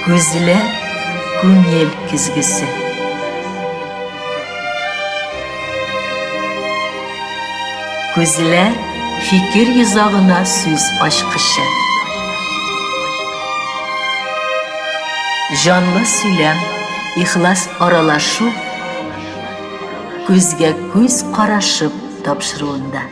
Көзілі күн ел күзгісі. Көзілі fikir yüzağına söz aşkışı. Canlı söylem, ihlas aralaşıp, gözge göz qaraşıp tapşırığında.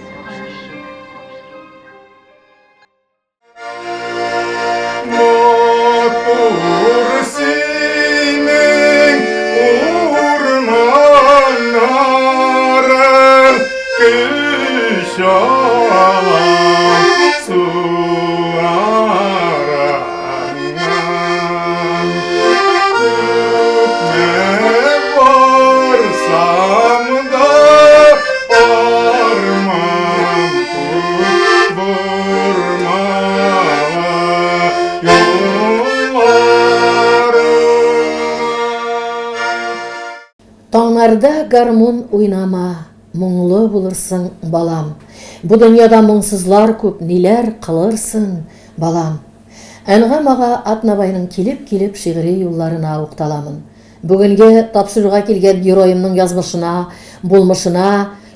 Tağlarda garmon oynama, мұңлы bulursun balam. Bu dünyada мұңсызлар көп, neler kılırsın balam. Әнғамаға Атнабайның келіп шиғри юлларына уқталамын. Бүгінге тапшыруға келген героимның язмышына, болмышына,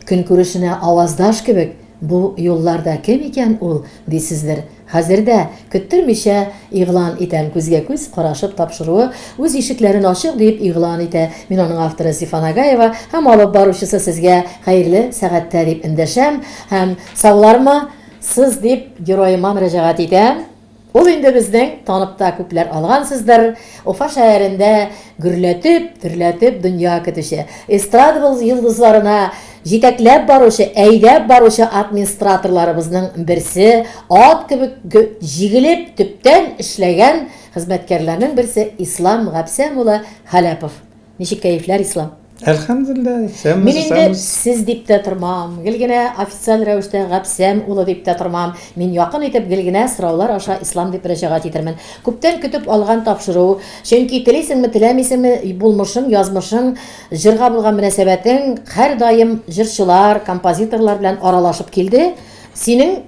күн көрішіне аваздаш кебек. Bu yollarda kim ekan ул дейсіздер. Хәзердә көттірмеше иғлан итәм, күзгә күз қарашып тапшыруы, үз ишекләрен ачык дип иғлан итә. Мин аның авторы Зифан Агаева, һәм алып баручысы сезгә хәерле сәгатьтә дип эндәшәм, һәм саулармы сыз дип героима мөрәҗәгать итәм. Ул инде безнең танып та күпләр алгансыздыр. Уфа шәһәрендә гөрләтеп дөнья көтүче, эстрада йолдызларына җитәкләп баручы, әйдәп баручы администраторларыбызның берсе, ат кебек җигелеп төптән эшләгән хезмәткәрләрнең берсе Ислам Габсәм улы Халәпов. Ничек кәефләр, Ислам? Әлхәмдүлилләh. Мин инде сез дип тә тормам. Гелгенә официаль рәвештә Габсәм улы дип тә тормам. Мин якын итеп гелгенә сораулар аша Ислам дип мөрәҗәгать итермен. Күптән көтеп алган тапшыру, чөнки телисеңме, теләмисеңме, булмышың, язмышың, җырга булган мөнәсәбәтең һәр даим җырчылар, композиторлар белән аралашып килде. Синең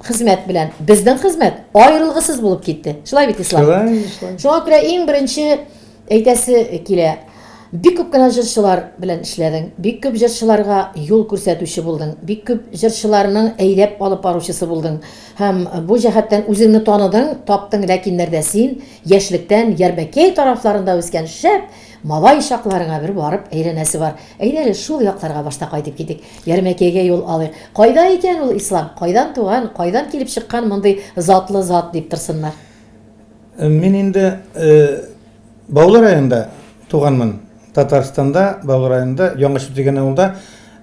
хезмәт белән безнең хезмәт аерылгысыз булып китте. Шулай бит, Ислам? Шуңа күрә иң беренче әйтәсе килә. Бик күп кенә җырчылар белән эшләдең. Бик күп җырчыларга юл күрсәтүче булдың. Бик күп җырчыларның әйдәп алып баручысы булдың. Һәм бу җәһәттән үзеңне таныдың, таптың, ләкин нәрдә син яшьлектән Ярмәкәй тарафларында үскән шәп малай чакларыңа бер барып әйләнәсе бар. Әйдәле шул якларга башта кайтып китик. Ярмәкәйгә юл алыйк. Кайда икән ул Ислам? Кайдан туган, кайдан килеп чыккан мондый затлы зат дип торсыннар? Мин инде Баулы районында туганмын. Татарстанда, Баулы районында, Яңашып дигән авылда.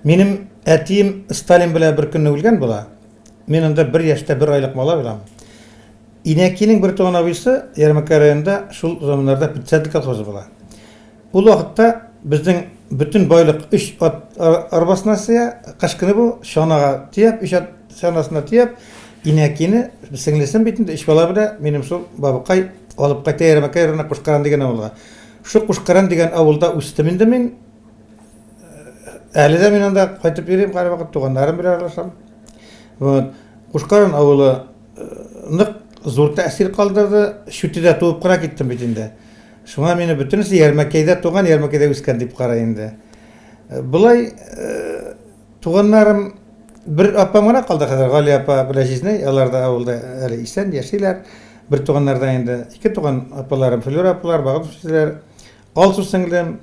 Минем әтием Сталин белән бер көнне үлгән була. Мин анда 1 яшьтә 1 айлык бала булам. Инәкинең бер туган абыйсы Ярмәкәй районында шул заманнарда председатель колхозы була. Ул вакытта безнең бүтән байлык 3 ат арбасына сыя, кышкыны бу шанага тиеп, 3 ат шанасына тиеп, инәкине сеңлесем битендә 3 бала белән минем шул бабыкай алып кайта Ярмәкәй районына Кушкаран дигән авылга. Шу Кушкаран дигән авылда үстем инде мин. Әле дә мин анда кайтып йөрим, карабакыт туганнарым белән аралашам. Вот Кушкаран авылы нык зур тәэсир калдырды. Шүтидә туып кара киттем бит инде. Шуңа мине бөтенесе Ярмәкәйдә туган, Ярмәкәйдә үскән дип карай инде. Булай туганнарым бер апам гына калды хәзер, Гали апа белән Җизнәй, алар да авылда әле исән яшиләр. Бер туганнардан инде 2 туган апаларым, Флюра апалар, багып сүзләр. Алсу сеңлем,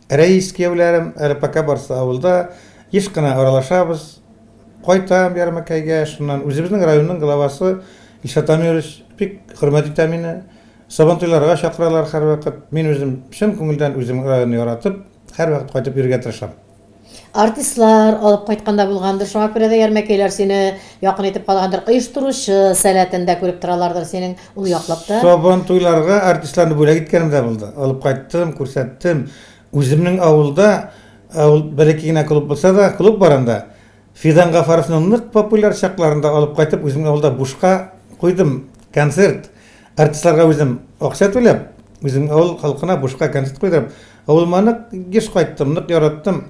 Рәис кияүләрем, әле пока барса авылда еш кына аралашабыз. Кайтам Ярмәкәйгә, шуннан үзебезнең районның главасы Илшат Амирович бик хөрмәт итә мине. Сабантуйларга чакыралар һәр вакыт. Мин үзем чын күңелдән үзем районны яратып, һәр вакыт кайтып йөргә тырышам. Артистлар алып кайтканда булгандыр, шуңа күрә дә Ярмәкәйләр сине якын итеп калгандыр. Оештыручы сәләтендә күреп торалардыр синең ул яклап та. Сабантуйларга артистларны бүләк иткәнем дә булды. Алып кайттым, күрсәттем. Үземнең авылда, авыл бәләкәй генә клуб булса да, клуб барында Фидан Гафаровның нык популяр чакларында алып кайтып, үземнең авылда бушка куйдым концерт. Артистларга үзем акча түләп, үземнең авыл халкына бушка концерт куйдым. Авылманы геш кайттым, нык яраттым.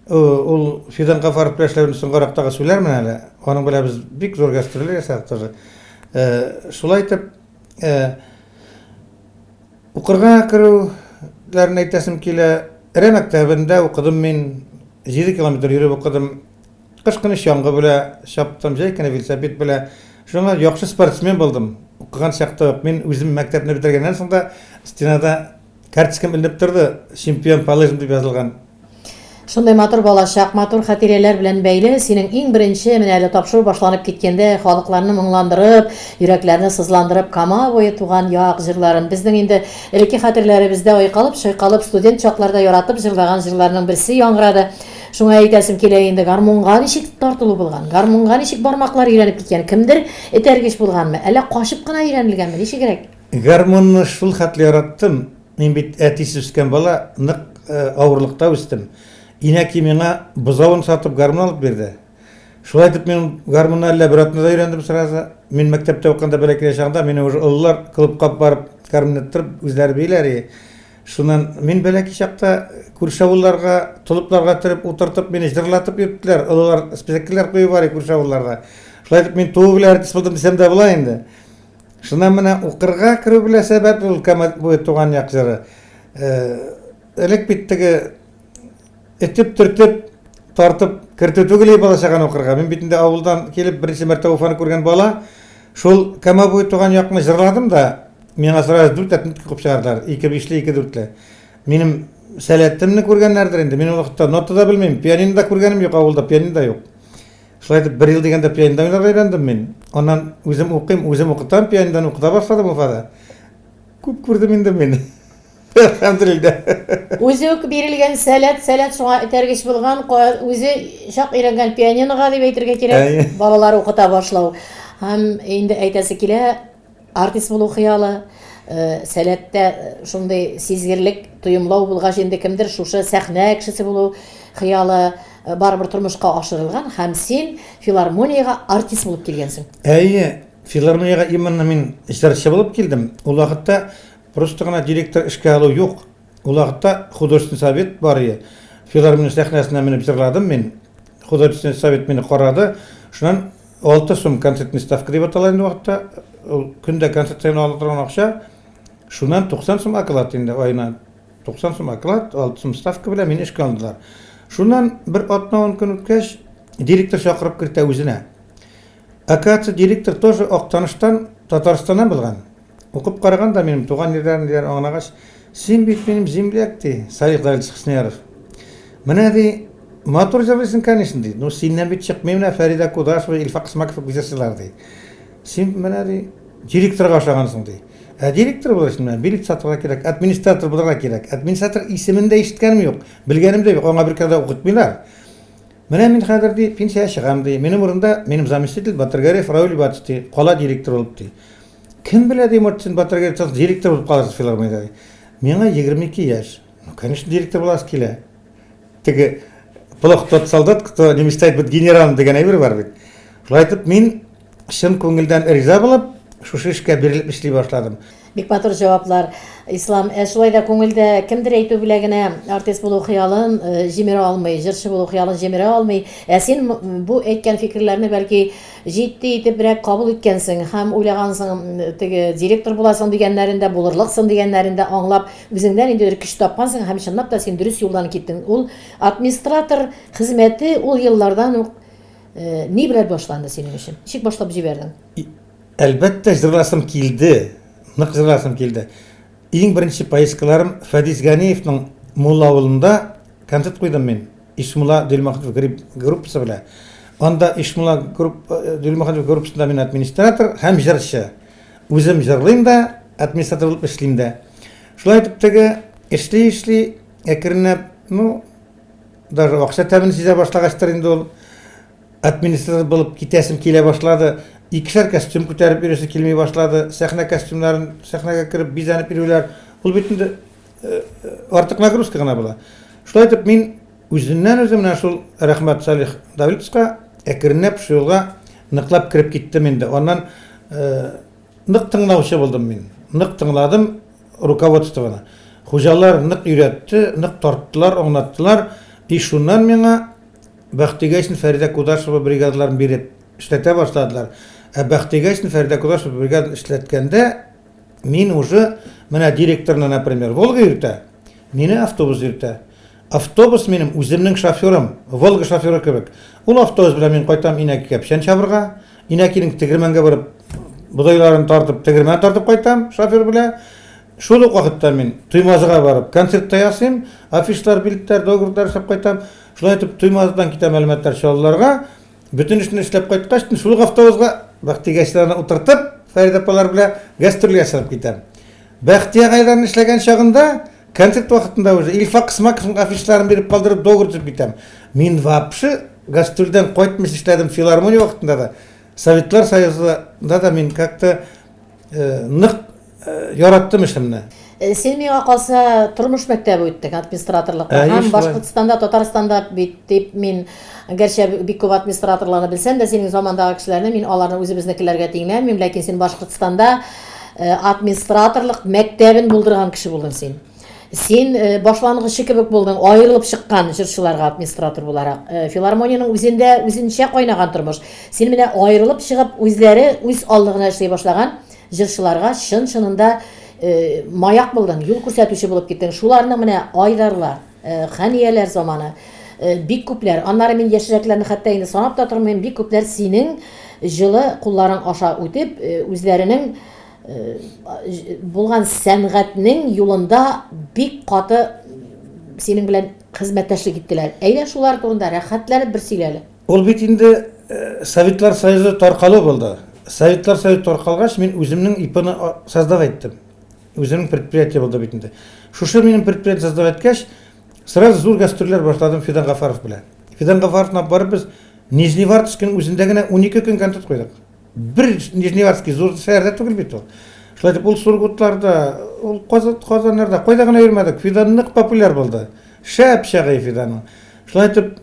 Ул Фидан Гафаров белән соңгарактагы сүләр менә әле. Аның белән без бик зур гастрольләр ясадык. Шулай итеп Укырга керүләрне әйтәсем килә. Эре мәктәбендә укыдым мин, 7 километр йөреп укыдым. Кыш көне чаңгы белә чаптым, җәй көне велосипед белә. Шуңа яхшы спортсмен булдым. Укыган чакта ук мин үзем мәктәпне битергәннән соң да стенада карточкам иленеп торды. Чемпион по лыжам дип язылган. Шундай матур балачак, матур хатирәләр белән бәйле, синең иң беренче менә әле тапшыру башланып киткәндә халыкларны моңландырып, йөрәкләрне сызландырып, Кама буе туган як җырларын безнең инде элекке хатирәләребездә айкалып, шайкалып, студент чакларда яратып җырлаган җырларның берсе яңгырады. Шуңа әйтәсем килә инде, гармунга ничек тартылу булган, гармунга ничек бармаклар өйрәнеп киткән, кемдер этәргеч булганмы, әллә кашып кына өйрәнелгәнме, ничегрәк? Гармонны шул хәтле яраттым. Мин бит әтисез үскән бала, нык авырлыкта үстем. Инәки миңа бозавын сатып гармон алып бирде. Шулай итеп мин гармонны әллә бер атнада өйрәндем сразу. Мин мәктәптә укганда бәләкәй чагында мине уже оллар клубка барып гармон иттиреп үзләре бейләр. Шуннан мин бәләкәй чакта күрше авылларга, толыпларга торып утыртып мине җырлатып йөрттеләр. Оллар спектакльләр куеп бар күрше авылларда. Шулай итеп мин туу белән артист булдым дисәм дә була инде. Шуннан менә укырга керү белән сәбәп ул Кама буе туган як җыры. Элек бит теге этеп төртеп тартып кертү түгел балачаган укырга. Мин бит инде авылдан килеп беренче мәртәбә Уфаны күргән бала. Шул Кама буе туган якны җырладым да, миңа сразу 4 әтнет куып чыгардылар. 2-5-ле 2-4-ле. Минем сәләтемне күргәннәрдер инде. Мин ул вакытта нота да белмим, пианино да күргәнем юк, авылда пианино да юк. Шулай итеп 1 ел дигәндә пианино уйнарга өйрәндем мин. Аннан үзем укыйм, үзем укытам, пианинодан укыта башладым Уфада. Күп күрдем инде мин. Алхамдулилlah. Үзе үк бирелгән сәләт шуңа этәргеч булган, үзе шак өйрәнгән пианинога дип әйтергә кирәк, балалар укыта башлау. Һәм инде әйтәсе килә, артист булу хыялы, сәләттә шундый сизгерлек, тоемлау булгач инде кемдер шушы сәхнә кешесе булу хыялы барыбер тормышка ашырылган һәм син филармонияга артист булып килгәнсең. Филармонияга именно мин җырчы булып килдем. Ул вакытта просто гына директор эшкә алу юк. Ул вакытта художественный совет бар иде. Филармония сәхнәсенә менеп җырладым мин. Художественный совет мине карады. Шуннан 6 сум концертный ставка дип атала инде вакытта. Ул көндә концертны ала торган акча. Шуннан 90 сум оклад инде айына. 90 сум оклад, 6 сум ставка белән мине эшкә алдылар. Шуннан бер атна-10 көн үткәч директор чакырып кертә үзенә. Оказывается, директор тоже Актаныштан, Татарстаннан булган. Укып караганда минем туган җирләрне аңлагач, син бит минем земляк ди, Салих Давидович Хсняров. Менә ди, матур җырлыйсың, конечно ди. Ну синнән бит чыкмый менә Фәрида Кудашева, Илфак Исмаков бизәселәр ди. Син менә ди, директорга ошагансың ди. Директор буласың менә, билет сатырга кирәк, администратор булырга кирәк. Администратор исемен дә ишеткәнем юк, белгәнем дә юк, аңа бер кадәр укытмыйлар. Менә мин хәзер ди пенсия чыгам ди. Минем урында минем заместитель Батыргариев Рауль Ибатов ди, кала директор булып ди. Кем белә ди, может син Батыргариев директор булып каласыз филармониядә. Миңа 22 яшь. Ну, конечно, директор буласы килә. Теге плохо тот солдат, кто не мечтает быть генералом дигән әйбер бар бит. Шулай итеп мин чын күңелдән риза булып, шушы эшкә бирелеп эшли башладым. Бик батыр җаваплар. Ислам, шулай да күңелдә кемдер әйтү белән генә артист булу хыялын җимерә алмый, җырчы булу хыялын җимерә алмый. Син бу әйткән фикерләрне бәлки җитди итеп берәк кабул иткәнсең һәм уйлагансың, теге директор буласың дигәннәрендә, булырлыксың дигәннәрендә аңлап, үзеңдән инде бер көч тапкансың һәм чынлап та син дөрес юлдан киттең. Ул администратор хезмәте ул еллардан ук ни белән башланды синең өчен? Ничек башлап җибәрдең? Әлбәттә җырласым килде. Нык җырласым килде. Иң беренче поездкаларым Фәдис Ганиевның Мулла авылында концерт куйдым мин. Ишмулла Дилмахмедов группасы белән. Анда Ишмулла Дилмахмедов группасында мин администратор һәм җырчы. Үзем җырлыйм да, администратор булып эшлим дә. Шулай итеп теге эшли, әкренләп, ну, даже акча тәмин сизә башлагачтыр инде ул. Администратор булып китәсем килә башлады. Икешәр костюм күтәреп йөрүсе килмей башлады. Сәхнә костюмнарын сәхнәгә кирип бизәнеп йөрүләр. Ул бит инде артык нагрузка гына була. Шулай итеп мин үзеннән шул рәхмәт Салих Давидовичка әкренләп шулга ныклап кирип киттем инде. Аннан нык тыңлаучы булдым мин. Нык тыңладым руководствоны. Хуҗалар нык өйрәтте, нык тарттылар, аңлаттылар. И шуннан миңа Бәхтигәшин Фәрида Кудашева бригадаларын биреп эшләтә башладылар. Бәхтигәшин Фәрида Кудашева бригаданы эшләткәндә мин уже Менә директорны, например, Волга йөртә, мине автобус йөртә. Автобус минем үземнең шоферым, Волга шоферы кебек. Ул автобус белән мин кайтам Инәкигә печән чабырга, Инәкинең тегермәнгә барып, бодайларын тартып, тегермән тартып кайтам шофер белән. Шул ук вакытта мин Туймазыга барып, концертта ясыйм, афишлар, билеттер, договорлар эшләп кайтам. Шулай итеп Туймазыдан китәм мәгълүматлар чалларга. Бүтән эшне эшләп кайткач, шул автобусга Бахтигәчләрне утыртып, Фәрид апалар белән гастрольгә чыгып китәм. Бахтигәйләрне эшләгән чагында, концерт вакытында уже Илфак Исмаковның афишларын биреп калдырып, договор төзеп китәм. Мин вообще гастрольдән кайтмыш эшләдем филармония вакытында да. Советлар Союзында да мин как-то нык яраттым эшемне. Сен миңа калса тормыш мәктәбе үттең, администраторлыкта. Һәм Башкортстанда, Татарстанда бит дип мин гәрчә бик күп администраторларны белсәм дә, синең замандагы кешеләрне мин аларны үзебезнекеләргә тиңләмим, ләкин син Башкортстанда администраторлык мәктәбен булдырган кеше булдың син. Син башлангычы кебек булдың, аерылып чыккан җырчыларга администратор буларак. Филармониянең үзендә үзенчә кайнаган тормыш. Син менә аерылып чыгып, үзләре үз алдыгына эшли башлаган җырчыларга чын-чынында маяк булдың, юл күрсәтүче булып киттең. Шуларның менә Айдарлар, Хәнияләр заманы, бик күпләр. Аннары мин яшьрәкләрне хәтта инде санап та тормыйм, бик күпләр синең җылы кулларың аша үтеп, үзләренең булган сәнгатьнең юлында бик каты синең белән хезмәттәшлек иттеләр. Әйдә шулар турында рәхәтләнеп бер сөйләле. Ул бит инде Советлар Союзы таркалу булды. Советлар Союзы таркалгач, мин үземнең ИПны создавать иттем. Үземнең предприятие булды бит инде. Шушы минем предприятие создавать иткәч, сразу зур гастрольләр башладым Фидан Гафаров белән. Фидан Гафаровны барып без Нижневартовскның үзендә генә 12 көн концерт куйдык. Бер Нижневартовский зур шәһәрдә түгел бит ул. Шулай дип ул Сургутларда, ул Казаннарда кайда гына йөрмәдек. Фидан нык популяр булды. Шәп шәгый Фидан. Шулай дип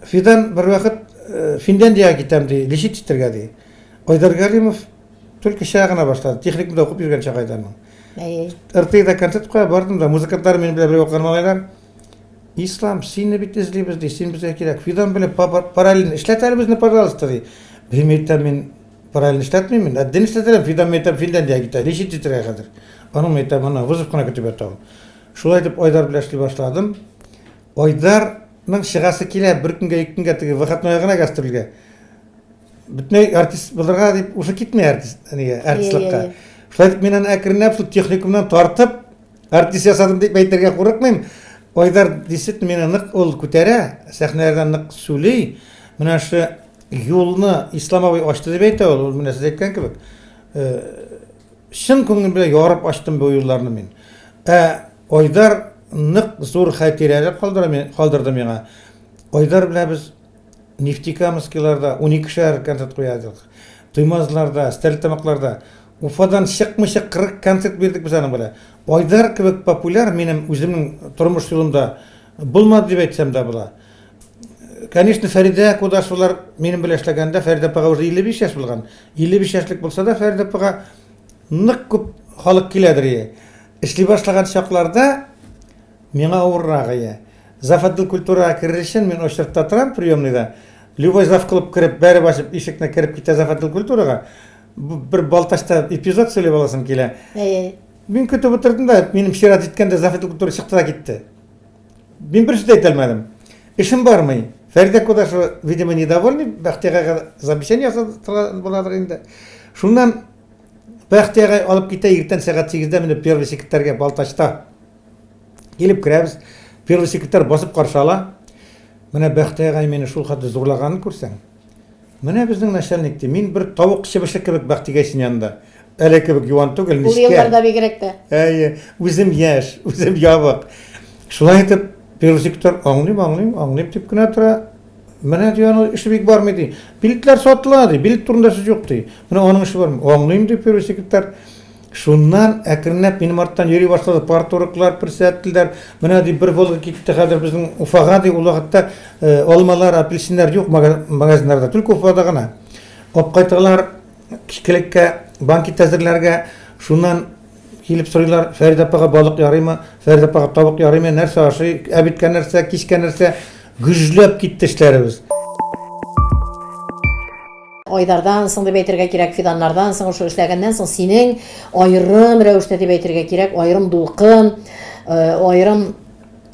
Фидан бер вакыт Финляндиягә китәм ди, лишит итәргә ди. Айдар Галимов только шагына башлады. Техникумда укып йөргән чагайдан. РТда концерт куя бардым да, музыкантлар минем белән бер окуган малайлар. Ислам, сине бит эзлибез ди, син безгә кирәк. Фидан белән параллельно эшләт әле безне, пожалуйста ди. Белмәйтәм мин параллельно эшләтмим мин. Әддин эшләтәм, Фидан мәйтәм Финляндиягә китә. Лишит итәргә хәзер. Аның мәйтәм аны вызовкана көтеп ята. Шулай дип Айдар белән эшли башладым. Айдарның чыгасы килә, бер көнгә, ике көнгә теге выходной гына гастрольгә. Бөтенләй артист булырга дип ушы китмәй артистлыкка. Шулай дип мин аны әкренләп шул техникумнан тартып артист ясадым дип әйтергә курыкмыйм. Айдар действительно мине нык ул күтәрә, сәхнәләрдән нык сөйли. Менә шу юлны Исламовый ачты дип әйтә ул, менә сез әйткән кебек. Шын күңел белән ярып ачтым бу юлларны мин. Айдар нык зур хатирәләр калдырды миңа. Айдар белән без Нефтекамскиларда 12 шәһәр концерт куядык. Туймазларда, Стәрлетамакларда, Уфадан чыкмыйча 40 концерт бирдек без аның белән. Айдар кебек популяр минем үземнең тормыш юлымда булмады дип әйтсәм дә була. Конечно, Фәридә Кудашевлар минем белән эшләгәндә, Фәридә апага уже 55 яшь булган. 55 яшьлек булса да, Фәридә апага нык күп халык киләдер. Эшли башлаган чакларда миңа авыррак. Зафатыл культурага кирер өчен мин очракта торам приемныйда. Любой зав кылып кирип, бәре башып ишекне кирип китә Зафатыл культурага. Бер балташта эпизод сөйләп аласым килә. Мин көтеп утырдым да, минем шират иткәндә Зафатыл культура чыкты да китте. Мин бер сүз әйтә алмадым. Эшем бармый. Фәридә Кудашева, видимо, недовольный, Бахтиярга замечание ясады буладыр инде. Шуннан Бахтиярга алып китә иртән сәгать 8-дә мине первый секретарьга Балташта килеп керәбез. Первый секретарь басып каршы ала. Менә Бахтиярга мине шул хәтле зурлаганын күрсәң. Менә безнең начальник мин бер тавык чебеше кебек Бахтигәсен янында. Әле кебек юан түгел, нечкә. Ул елларда бигрәк тә. Үзем яшь, үзем ябык. Шулай итеп первый секретарь аңлыйм дип кенә тора. Менә дигән эше бик бармый ди. Билетлар сатыла ди, билет турында сүз юк ди. Менә аның эше бармы? Аңлыйм дип первый секретарь. Шуннан әкренләп минем арттан йөри башлады, партурыклар, персәттеләр. Менә ди бер Волга китте хәзер безнең Уфага ди, ул вакытта алмалар, апельсиннар юк магазиннарда, только Уфада гына. Ап кайталар кичкелеккә банкет әзерләргә. Шуннан килеп сорыйлар, Фәридә апага балык ярыймы, Фәридә апага тавык ярыймы, нәрсә ашый, әбиткә нәрсә, кичкә нәрсә, гүжләп китте эшләребез. айдардан соң дип әйтергә кирәк, фиданнардан соң ошо эшләгәннән соң синең аерым рәвештә дип әйтергә кирәк, аерым дулкын, аерым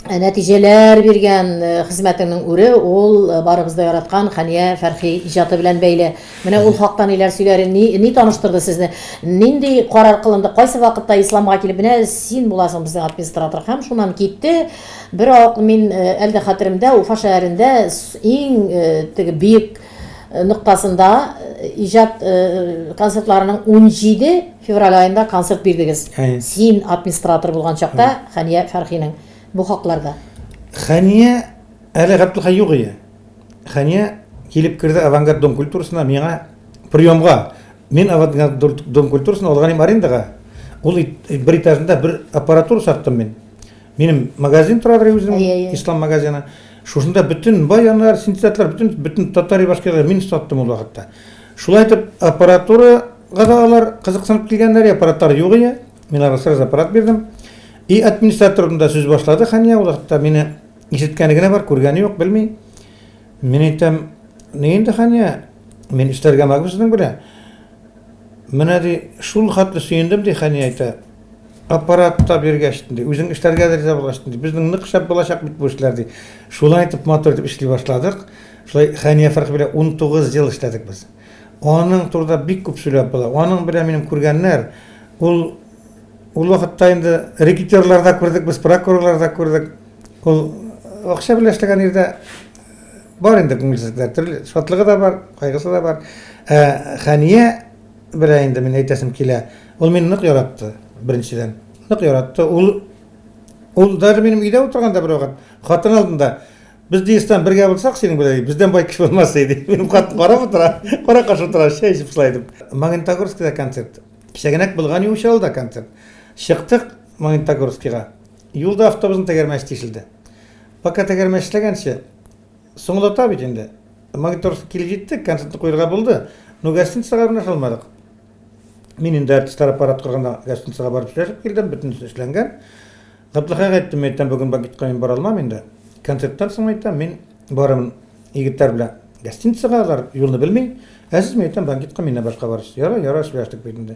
нәтиҗәләр биргән хезмәтеңнең үре ул барыбызда яраткан Хәния Фәрхи иҗаты белән бәйле. Менә ул хакта ниләр сөйләр, ни таныштырды сезне? Нинди карар кылынды? Кайсы вакытта исламга килеп, менә син буласың безнең администратор һәм шуннан китте. Бер вакыт мин әлдә хәтеремдә Уфа шәһәрендә иң теге биек ноктасында иҗат концертларының 17 февраль аенда концерт бирдегез. Син администратор булган чакта Хәния Фәрхинең бу хакларда. Хәния әле Габдулхай юк иде. Хәния килеп керде авангард дом культурасына миңа приемга. Мин авангард дом культурасына алган арендага. Ул бер этажында бер аппаратура саттым мин. Минем магазин тора үзем, ислам магазины. Шушында бүтән баяннар, синтезаторлар, бүтән татар башкалар мин саттым ул вакытта. Шулай итеп аппаратурага да алар кызыксынып килгәннәр, аппараттар юк иде. Мин арасыз аппарат бирдем. И администраторым да сүз башлады Хәния, ул вакытта мине ишеткәне генә бар, күргәне юк, белми. Мин әйтәм, ни инде Хәния, мин эшләргә магысының белә. Менә ди шул хатны сөендем ди Хәния әйтә. Аппаратта биргәч ди, үзең эшләргә дә булгач ди. Безнең нык шәп булачак бит бу эшләр ди. Шулай итеп мотор итеп эшли башладык. Шулай Хәния Фәрхи белән 19 ел эшләдек без. Аның турында бик күп сөйләп була. Аның белән минем күргәннәр, ул вакытта инде рекетерларда күрдек, без прокурорларда күрдек. Ул акча белән эшләгән ирдә бар инде күңелсезлек, төрле шатлыгы да бар, кайгысы да бар. Хәния белән инде мин әйтәсем килә. Ул мине нык яратты. Беренчедән нык яратты. Ул даже минем өйдә утырганда бер вакыт хатын алдында без Дистан бергә булсак, синең белән бездән бай кеше булмас иде. Минем хатын карап утыра, кара каш утыра, шәй ичеп слайдым. Магнитогорскида концерт. Кичәгенәк булган Ушалда концерт. Чыктык Магнитогорскига. Юлда автобусны тәгәрмәч тишелде. Пока тәгәрмәчләгәнче соңлата бит инде. Магнитогорскка килеп җиттек, концертны куярга булды. Но гостиницага гына шалмадык. Мин инде артистлар аппарат кырганда гостиницага барып эшләп килдем, бүтән эшләнгән. Габдулхайга әйттем, бүген багитка мин бара алмам инде. Концерттан соң әйттем, мин барам егетләр белән гостиницага, алар юлны белми. Әсез әйттем, багитка мине башка барыш. Яра эшләштек бит инде.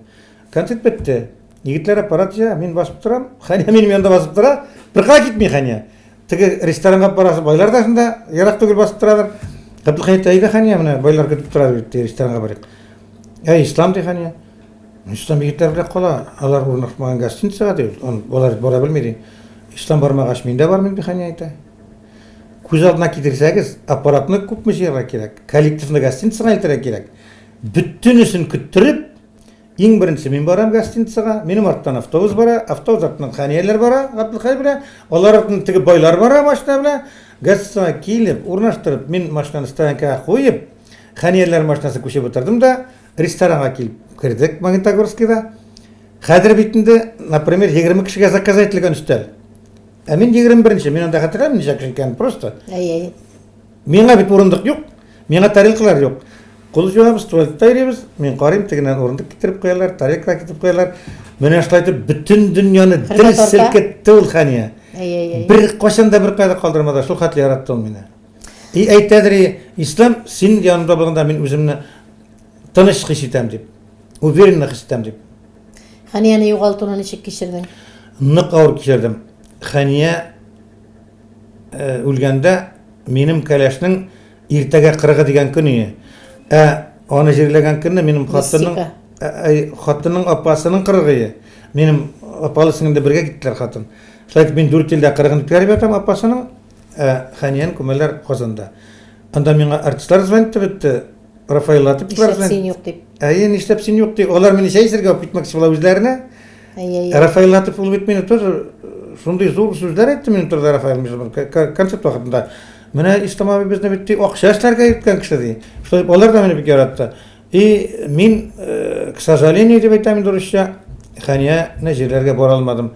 Концерт бетте. Егетләр аппарат җа, мин басып торам. Хәния минем янда басып тора. Бирка китми Хәния. Теге ресторанга барасы байлар да шунда ярак түгел басып торалар. Габдулхай әйтә, Хәния менә байлар көтеп тора бит ресторанга барыйк. Ислам ди Хәния. Ислам егетләр белән кала, алар урнашмаган гостиницага ди, алар бара белмәде. Ислам бармагач мин дә бармыйм ди Хәния әйтә. Күз алдына китерсәгез, аппаратны күпме җыярга кирәк, коллективны гостиницага илтергә кирәк. Бүтәнесен көттереп, иң беренче мин барам гостиницага, минем арттан автобус бара, автобус артыннан Хәнияләр бара, Габдулхай белән, алар артыннан теге байлар бара машина белән, гостиницага килеп, урнаштырып, мин машинаны стоянкага куеп, Хәнияләр машинасы күчеп утырдым да, ресторанга килеп кирдек Магнитогорскида. Хәзер бит инде, например, 20 кешегә заказ ителгән өстәл. Ә мин 21-нче, мин анда хәтерләмим ничә кеше икән просто. Миңа бит урындык юк, миңа тарелкалар юк. Кул җуабыз, туалетта йөрибез, мин карыйм, тегеннән урындык китереп куялар, тарелка китереп куялар. Менә шулай итеп бөтен дөньяны дер селкетте ул Хәния. Бер кашан да бер кайда калдырмады, шул хәтле яратты ул мине. И әйтәдер, Ислам, син янымда булганда мин үземне тыныч хис итәм дип, уверенно хис итәм дип. Хәнияне югалтуны ничек кичердең? Нык авыр кичердем. Хәния үлгәндә минем кәләшнең иртәгә 40 дигән көн иде. Аны җирләгән көнне минем хатынның апасының 40 иде. Минем апалы сеңдә бергә киттеләр хатын. Шулай мин 4 елда 40-ны үткәреп ятам апасының, Хәниян күмәләр Казанда. Анда миңа артистлар звонит бетте. Рафаил Латыповлар звонит. Син юк дип. Нишләп син юк дип. Алар мине шәйсергә алып китмәкче була үзләренә. Рафаил Латыпов бит мине тоже шундый зур сүзләр әйтте минем турда Рафаил концерт вакытында. Менә Ислам абый безне бит акча эшләргә иткән кеше ди. Шулай алар да мине бик яратты. И мин, к сожалению, дип әйтәм инде русча, Хәнияне җирләргә бара алмадым.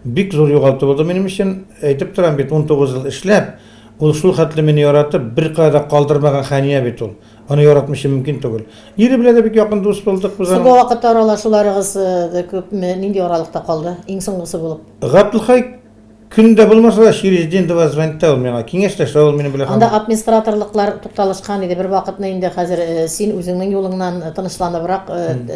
Бик зур югалту булды минем өчен. Әйтеп торам бит 19 ел эшләп, ул шул хәтле мине яратып, бер кайда калдырмаган Хәния бит ул. Аны яратмышы мөмкин түгел. Ире белән дә бик якын дус булдык без. Соңгы вакытта аралашуларыгыз күпме, нинди аралыкта калды? Иң соңгысы булып. Габдулхай Күндә булмаса да Ширеждин дива звонтта ул миңа. Киңәшләшә ул мине белән. Анда администраторлыклар тукталышкан иде бер вакытны инде хәзер син үзеңнең юлыңнан тынычланыбрак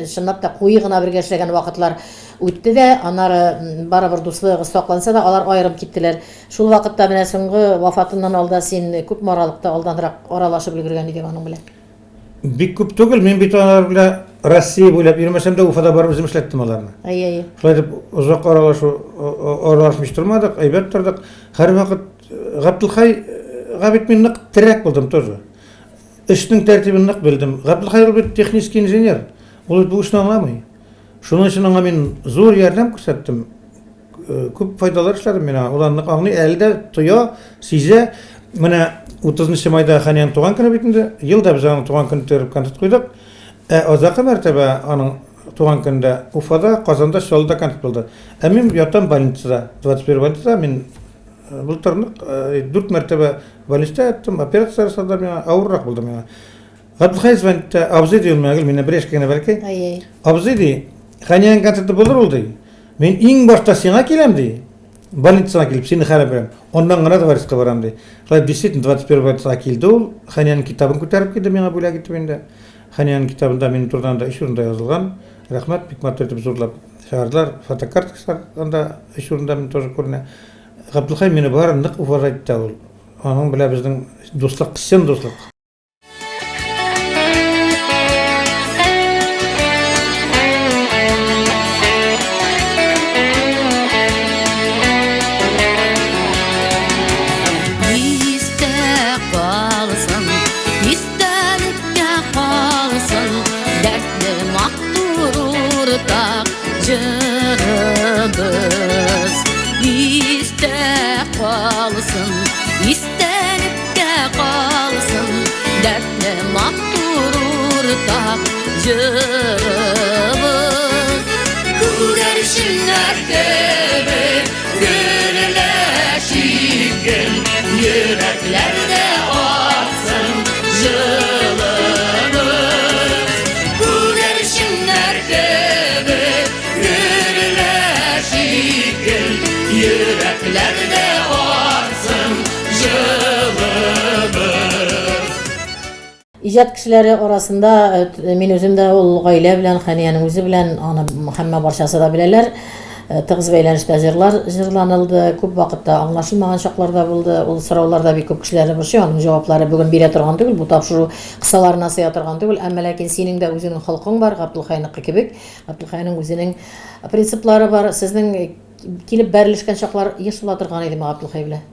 чынлап та куй гына бергә эшләгән вакытлар үтте дә, аннары барыбер дуслыгы сакланса да алар аерым киттеләр. Шул вакытта менә соңгы вафатыннан алда син күп моралыкта алданрак аралашып өлгергән идең аның белән. Бик күп түгел, мин бит алар белән Россия буйлап йөрмәсәм дә Уфада барып үзем эшләттем аларны. Ай. Шулай дип озак аралашмыш тормадык, әйбәт тордык. Һәр вакыт Габдулхайга бит мин нык терәк булдым тоже. Эшнең тәртибен нык белдем. Габдулхай ул бит техник инженер. Ул бу эшне аңламый. Шуның өчен аңа мин зур ярдәм күрсәттем. Күп файдалар эшләдем мин аңа. Ул аны аңлый, әлдә тоя, сизә. Менә 30 майда Ханияның туган көне бит инде. Елда без аның туган көнен төреп концерт куйдык. Азакы мәртәбә аның туган көндә Уфада, Казанда, Шолда концерт булды. Мин ятам больницада, 21 больницада мин былтырнык 4 мәртәбә больниста яттым, операция ясадылар миңа, авыррак булды миңа. Габдулхай звонтта, абзый ди үлмәгел, мине бер яшкәгенә бәлки. Ай. Абзый ди, Ханияның концерты булыр ул ди. Мин иң башта сиңа киләм ди. Больницага килеп, сине хәле беләм. Ондан гына Товарищка барам ди. Шулай действительно 21 больницага килде ул. Ханияның китабын күтәреп килде миңа бүләк итеп инде. Ханияның китабында минем турдан да эш урында язылган. Рәхмәт, бик матур итеп зурлап чыгардылар. Фотокарточкалар анда эш урында мин тоже күренә. Габдулхай мине бары нык уважать итә ул. Аның белән безнең дуслык, чын дуслык. Yüreklerde atsın жылыбыз. Күгәрченнәр төбе гөрләшикел, yüreklerde atsın жылыбыз. Иҗат кешеләре арасында мин үзем дә ул гаилә белән, Ханияның үзе белән аны һәммә барчасы да беләләр. Тыгыз бәйләнештә җырлар җырланылды, күп вакытта аңлашылмаган чакларда булды. Ул сорауларда бик күп кешеләр борчый, аның җаваплары бүген бирә торган түгел, бу тапшыру кысаларына сыя торган түгел, әмма ләкин синең дә үзеңнең холкың бар, Габдулхайныкы кебек. Габдулхайның үзенең принциплары бар. Сезнең килеп бәрелешкән чаклар еш була торган идеме Габдулхай белән?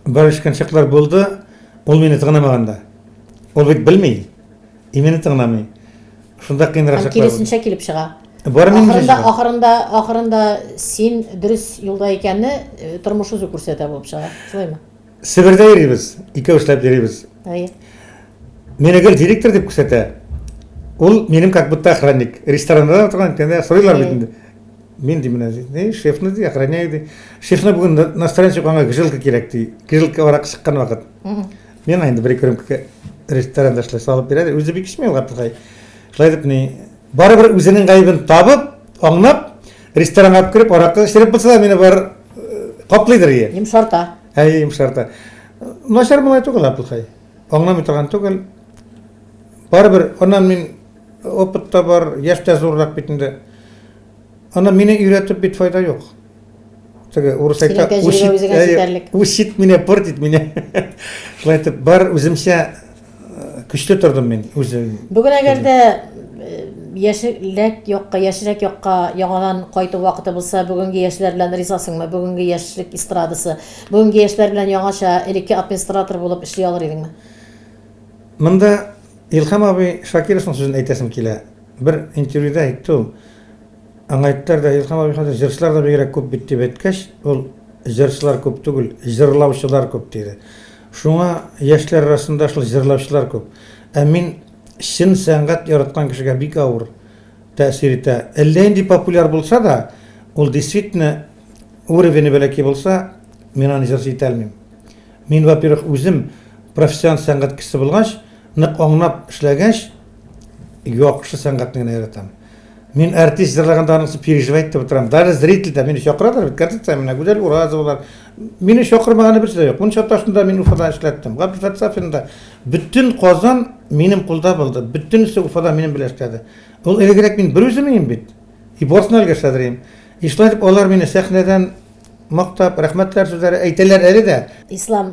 Бәрелешкән чаклар булды. Ул мине тыңламаганда. Ул бит белми. Мине тыңламый. Шунда кыйнрак чаклар. Киресенчә килеп чыга. Ахырында син дөрес юлда икәнне тормыш үзе күрсәтә булып чыга. Шулаймы? Себердә йөрибез, икәү эшләп йөрибез. Ай. Менә гел директор дип күрсәтә. Ул минем как будто охранник. Ресторанда торган икән, сорыйлар бит инде. Мин ди менә, шефны ди, охраняй ди. Шефны бүген настроение аңа гыжылка кирәк ди. Гыжылка арак чыккан вакыт. Мен инде бер көрөмкә ресторанда эшләп салып бирә. Үзе бик ишмәй Габдулхай. Шулай дип ни барыбер үзенең гаебен табып, аңлап, ресторанга алып кирип, аракы эшләп булса да мине бар каплыйдыр ие. Йомшарта. Йомшарта. Начар малай түгел Габдулхай. Аңламый торган түгел. Барыбер аннан мин опытта бар, яшьтә зуррак бит инде. Аны мине өйрәтеп бит файда юк. Теге урыс әйтә, ушит мине портит мине. Шулай итеп бар үземчә көчле тордым мин үзем. Бүген әгәрдә яшьлек якка яңадан кайту вакыты булса, бүгенге яшьләр белән ризасыңмы? Бүгенге яшьлек эстрадасы, бүгенге яшьләр белән яңаша элекке администратор булып эшли алыр идеңме? Монда Илһам абый Шакировның сүзен әйтәсем килә. Бер интервьюда әйтте ул. Аңа әйттеләр дә Илһам абый хәзер җырчылар да бигрәк күп бит дип әйткәч, ул җырчылар күп түгел, җырлаучылар күп диде. Шуңа яшьләр арасында шул җырлаучылар күп. Мин чын сәнгать яраткан кешегә бик авыр тәэсир итә. Әллә инде популяр булса да, ул действительно уровень бәләки булса, мин аны җырчый итә алмыйм. Мин, во-первых, үзем профессионал сәнгать кеше булгач, нык аңлап эшләгәч, яхшы сәнгатьне генә яратам. Мен артист жырлагандарыңызды переживать деп отырам. Даже зритель да мені шақырадыр, бит концерция мына Гүзел Уразовалар. Мені шақырмағаны бірсе де жоқ. Мунша Ташында мен Уфада эшләттем. Габдулфат Сафинда бүтін Қазан менің қолда болды. Бүтінісі Уфада менен белән эшләде. Ул элегрәк мен бір үземейм бит. И Босналга шадрыйм. И шулай дип алар мине сәхнәдән мактап, рәхмәтләр сүзләре әйтәләр әле дә. Ислам,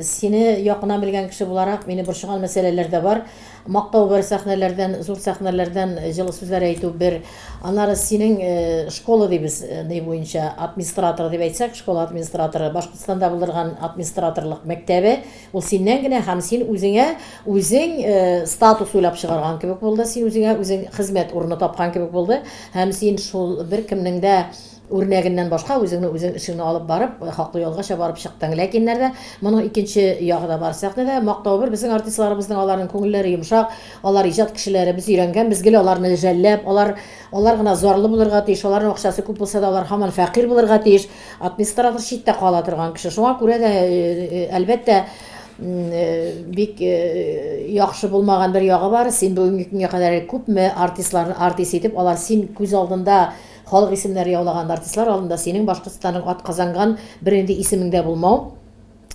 сине якынан белгән кеше буларак, мине борчыган мәсьәләләр дә бар. Мактау бер сәхнәләрдән, зур сәхнәләрдән җылы сүзләр әйтү бер. Аннары синең школа дибез, ни буенча администратор дип әйтсәк, школа администраторы, Башкортстанда булдырган администраторлык мәктәбе, ул синнән генә һәм син үзең статус уйлап чыгарган кебек булды, син үзең хезмәт урыны тапкан кебек булды, һәм син шул бер кемнең дә үрнәгеннән башка үзең эшеңне алып барып, хаклы ялгача барып чыктың. Ләкин нәрдә, моның икенче ягы да бар. Сәхнәдә мактау бер, безнең артистларыбызның аларның күңелләре йомшак, алар иҗат кешеләре, без өйрәнгән, без гел аларны жәлләп, алар гына зарлы булырга тиеш, аларның акчасы күп булса да алар һаман фәкыйрь булырга тиеш. Администратор читтә кала торган кеше. Шуңа күрә дә әлбәттә бик яхшы булмаган бер ягы бар. Син бүгенге көнгә кадәр күпме артистларны артист итеп, алар син күз алдында халык исемнәре яулаган артистлар алдында синең Башкортстанның атказанган беренди исемеңдә булмау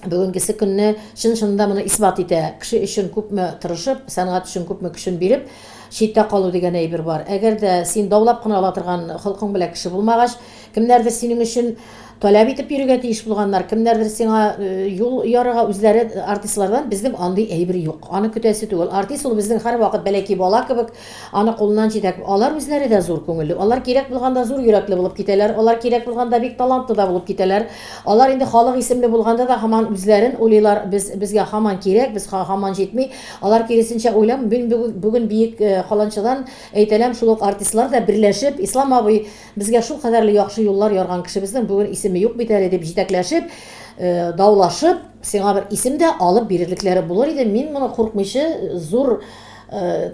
бүгенгесе көнне чын-чынында моны исбат итә. Кеше өчен күпме тырышып, сәнгать өчен күпме көчен биреп, читтә калу дигән әйбер бар. Әгәр дә син даулап кына ала торган халкың белән кеше булмагач, кемнәрдер синең өчен таләп итеп йөрергә тиеш булганнар, кемнәрдер сиңа юл ярыга үзләре артистлардан безнең андый әйбер юк. Аны көтәсе түгел. Артист ул безнең һәрвакыт бәләки бала кебек, аны кулыннан җитәк. Алар үзләре дә зур күңелле. Алар кирәк булганда зур йөрәкле булып китәләр. Алар кирәк булганда бик талантлы да булып китәләр. Алар инде халык исемле булганда да һаман үзләрен уйлыйлар. Безгә һаман кирәк, без һаман җитми. Алар киресенчә уйлам, бүген биек халанчадан әйтәләм, шул ук артистлар да берләшеп, Ислам абый безгә шул кадәрле яхшы юллар ярган кешебезнең бүген исеме юк бит әле дип җитәкләшеп, даулашып, сиңа бер исем дә алып бирерлекләре булыр иде. Мин моны куркмыйчы зур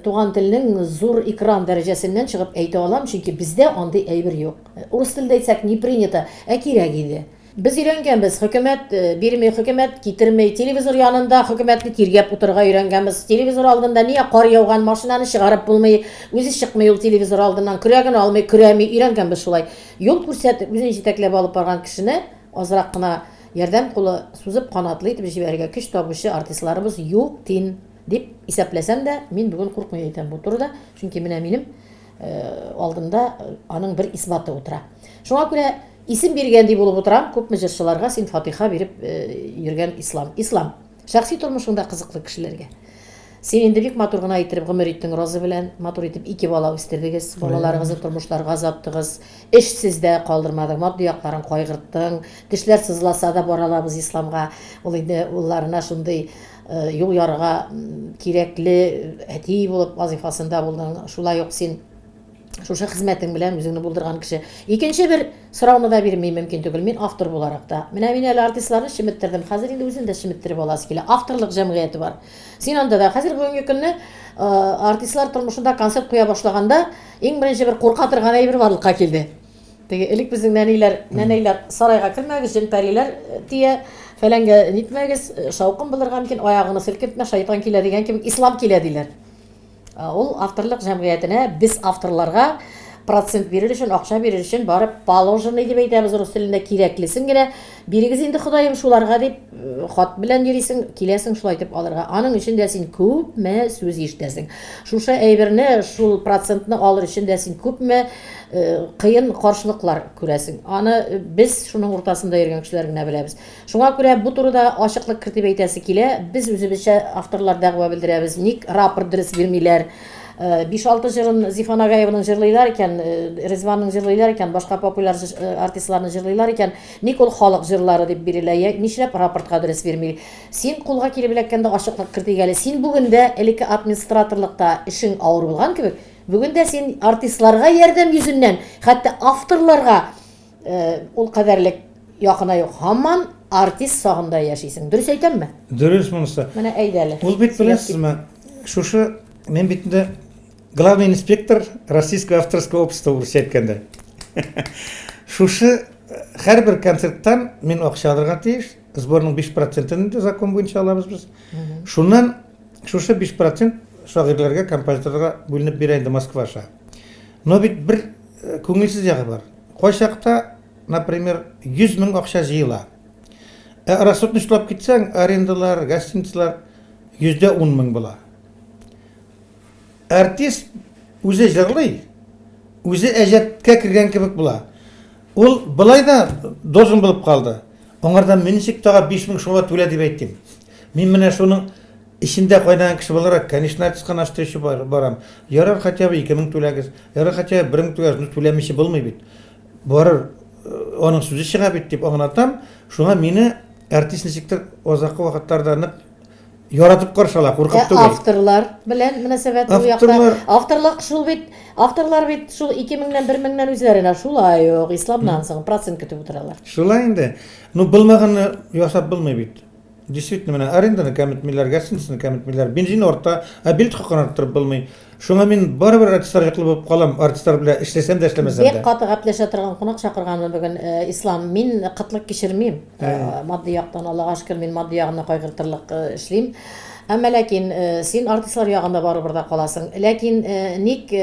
туган телнең зур экран дәрәҗәсеннән чыгып әйтә алам, чөнки бездә андый әйбер юк. Урыс телендә әйтсәк, не принято, кирәк иде. Без өйрәнгәнбез, хөкүмәт бирмәй, хөкүмәт китермәй, телевизор янында хөкүмәтне тиргәп утырырга өйрәнгәнбез. Телевизор алдында нигә кар яуган, машинаны чыгарып булмый, үзе чыкмый ул телевизор алдыннан, көрәген алмый, көрәми өйрәнгәнбез шулай. Юл күрсәтеп, үзен җитәкләп алып барган кешене азрак кына ярдәм кулы сузып, канатлы итеп җибәрергә көч табучы артистларыбыз юк тин дип исәпләсәм дә, мин бүген куркмый әйтәм бу турыда, чөнки менә минем алдымда аның бер исбаты утыра. Шуңа күрә исем биргәндәй булып утырам, күпме җырчыларга син фатиха биреп йөргән Ислам. Шәхси тормышыңда кызыклы кешеләргә. Син инде бик матур гына итеп гомер иттең Роза белән, матур итеп 2 бала үстердегез, балаларыгызны тормышларга азаттыгыз, эшсез дә калдырмадың, матди якларын кайгырттың, тешләр сызласа да баралабыз Исламга, ул инде улларына шундый юл ярыга кирәкле әти булып вазифасында булдың, шулай ук син шушы хезмәтең белән үзеңне булдырган кеше. Икенче бер сорауны да бирмәй мөмкин түгел, мин автор буларак та. Менә мин әле артистларны шиметтердем, хәзер инде үзен дә шиметтереп аласы килә. Авторлык җәмгыяте бар. Син анда да хәзер бүгенге көнне артистлар тормышында концерт куя башлаганда, иң беренче бер курка торган әйбер барлыкка килде. Теге элек безнең нәнәйләр сарайга кирмәгез, җен-пәриләр тия, фәләнгә нитмәгез, шаукын булырга мөмкин, аягыны селкетмә, шайтан килә дигән кебек Ислам килә диләр. Ул авторлык җәмгыятенә без авторларга процент бирер өчен, акча бирер өчен барып положенный дип әйтәбез рус телендә, кирәклесен генә бирегез инде Ходаем шуларга дип хат белән йөрисең, киләсең шулай итеп алырга. Аның өчен дә син күпме сүз ишетәсең. Шушы әйберне, шул процентны алыр өчен дә син күпме кыен каршылыклар күрәсең. Аны без шуның уртасында йөргән кешеләр генә беләбез. Шуңа күрә бу турыда ачыклык кертеп әйтәсе килә. Без үзебезчә авторлар дәгъва белдерәбез. Ник рапорт дөрес бирмиләр? 5-6 җырын Зифан Агаевның җырлыйлар икән, Резванның җырлыйлар икән, башка популяр артистларны җырлыйлар икән, ник ул халык җырлары дип бирелә, нишләп рапортка дөрес бирми? Син кулга килеп эләккәндә ачыклык кертик әле. Син бүгендә элекке администраторлыкта эшең авыр булган кебек, бүгендә син артистларга ярдәм йөзеннән, хәтта авторларга ул кадәрлек якына юк. Һаман артист сагында яшисең. Дөрес әйтәмме? Дөрес монысы. Менә әйдәле. Ул бит беләсезме? Шушы мен бит инде главный инспектор Российского авторского общества урыс әйткәндә. Шушы һәрбер концерттан мен акча алырга тиеш, сборның 5%-ын да закон буенча алабыз без. Шуннан шушы 5% шагыйрьләргә, композиторларга бүленеп бирә инде Москваша. Но бит бер күңелсез ягы бар. Кайчакта, например, 100 мең акча җыела. Расходны эшләп китсәң, арендалар, гостиницалар 10 мең була. Артист үзе җырлый, үзе әҗәткә кергән кебек була. Ул былай да должен булып калды. Аңардан мин ничек тагы 5 мең шуңа түлә дип әйттем. Мин менә шуның içinde кайнаган кеше буларак, конечно, артистка на встречу барам. Ярар хотя бы 2 мең түләгез, ярар хотя бы 1 мең түләгез, түләмичә булмый бит. Барыр, аның сүзе чыга бит дип аңлатам. Шуңа мине артист ничектер озаккы вакытларда нык яратып каршыла, куркып түгел. Авторлар белән мөнәсәбәт бу якта. Авторлык шул бит, авторлар бит шул 2000-нән 1000-нән үзләренә шулай юк, исламнан соң процент көтеп утыралар. Шулай инде. Ну булмаганны ясап булмый бит. Действительно, менә аренданы кәметмиләр, гостиницаны кәметмиләр, бензин орта, билет хакын арттырып булмый. Шуңа мин барыбер артистлар яклы булып калам, артистлар белән эшләсәм дә эшләмәсәм Бек дә. каты гапләшә торган кунак чакырганмын бүген ислам. Мин кытлык кичермим. Матди яктан Аллага шөкер, мин матди ягына кайгыртырлык эшлим. Әмма ләкин син артистлар ягында барыбер да каласың. Ләкин ник